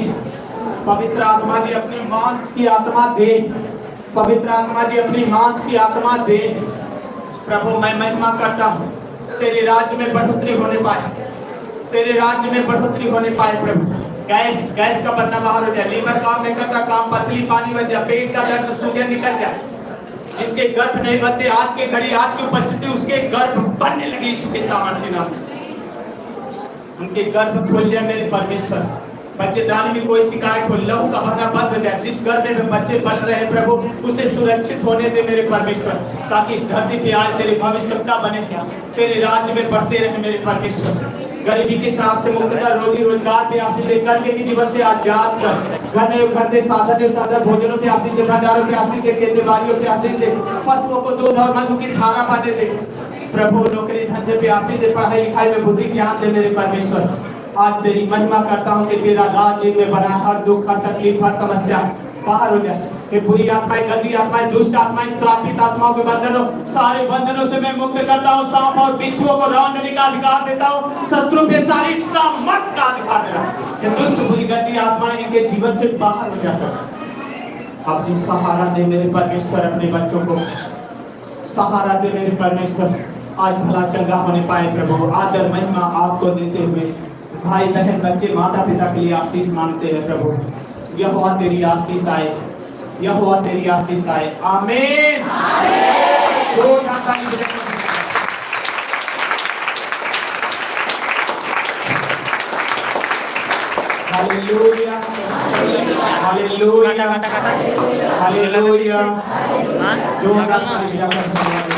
पवित्र आत्मा जी, अपनी मांस की आत्मा दे पवित्र आत्मा जी, अपनी मांस की आत्मा दे। प्रभु मैं महिमा करता हूँ तेरे राज्य में बढ़ोतरी होने पाए, तेरे राज्य में बढ़ोतरी होने पाए प्रभु। गैस का बनना बाहर हो जाए, लीवर काम नहीं करता, काम पतली पानी बन जाए, पेट का दर्द सूजन निकल जाए। जिसके गर्भ नहीं बनते आज के घड़ी, आज की उपस्थिति उसके गर्भ बनने लगे यीशु के सामर्थ्य नाम से। उनके गर्भ खुल जाए मेरे परमेश्वर। बच्चेदानी में कोई शिकायत हो, लहू का बहना बंद हो जाए। जिस गर्भ में बच्चे पल रहे हैं प्रभु उसे सुरक्षित होने दे मेरे परमेश्वर, ताकि इस धरती पे आज तेरी भविष्यता बने, तेरे राज्य में बढ़ते रहे मेरे परमेश्वर। गरीबी के श्राप से मुक्त कर, रोजी रोजगार पे आशीष दे, कर्ज के जीवन से आजाद कर, घर में घर दे, साधन भोजनों पे आशीष दे, भंडारों पे आशीष दे, खेती बाड़ियों पे आशीष दे, पशुओं को दूध और मधु की धारा भरने दे प्रभु। नौकरी धंधे पे आशीष दे, पढ़ाई लिखाई में बुद्धि ज्ञान दे मेरे परमेश्वर। आज तेरी महिमा करता हूँ कि तेरा राज्य में बना हर दुख, हर तकलीफ, हर समस्या बाहर हो जाए। ये बुरी आत्माएं, गंदी आत्माएं, दुष्ट आत्माएं, श्रापित आत्माओं के बंधनों, सारे बंधनों से मैं मुक्त करता हूँ। सांप और बिच्छुओं को रौंदने का अधिकार देता हूँ, शत्रु पे सारी सामर्थ का अधिकार दे रहा हूँ। ये दुष्ट बुरी गंदी आत्माएं इनके जीवन से बाहर हो जाकर अपनी सहारा दे मेरे परमेश्वर। अपने बच्चों को सहारा दे मेरे परमेश्वर। आज भला चंगा होने पाए प्रभु। आदर महिमा आपको देते हुए भाई बहन बच्चे माता पिता के लिए आशीष मांगते हैं प्रभु। यहोवा तेरी आशीष आए, यहोवा तेरी आशीष आए। आमीन। Hallelujah, hallelujah, hallelujah. जोरदार ताली बजाकर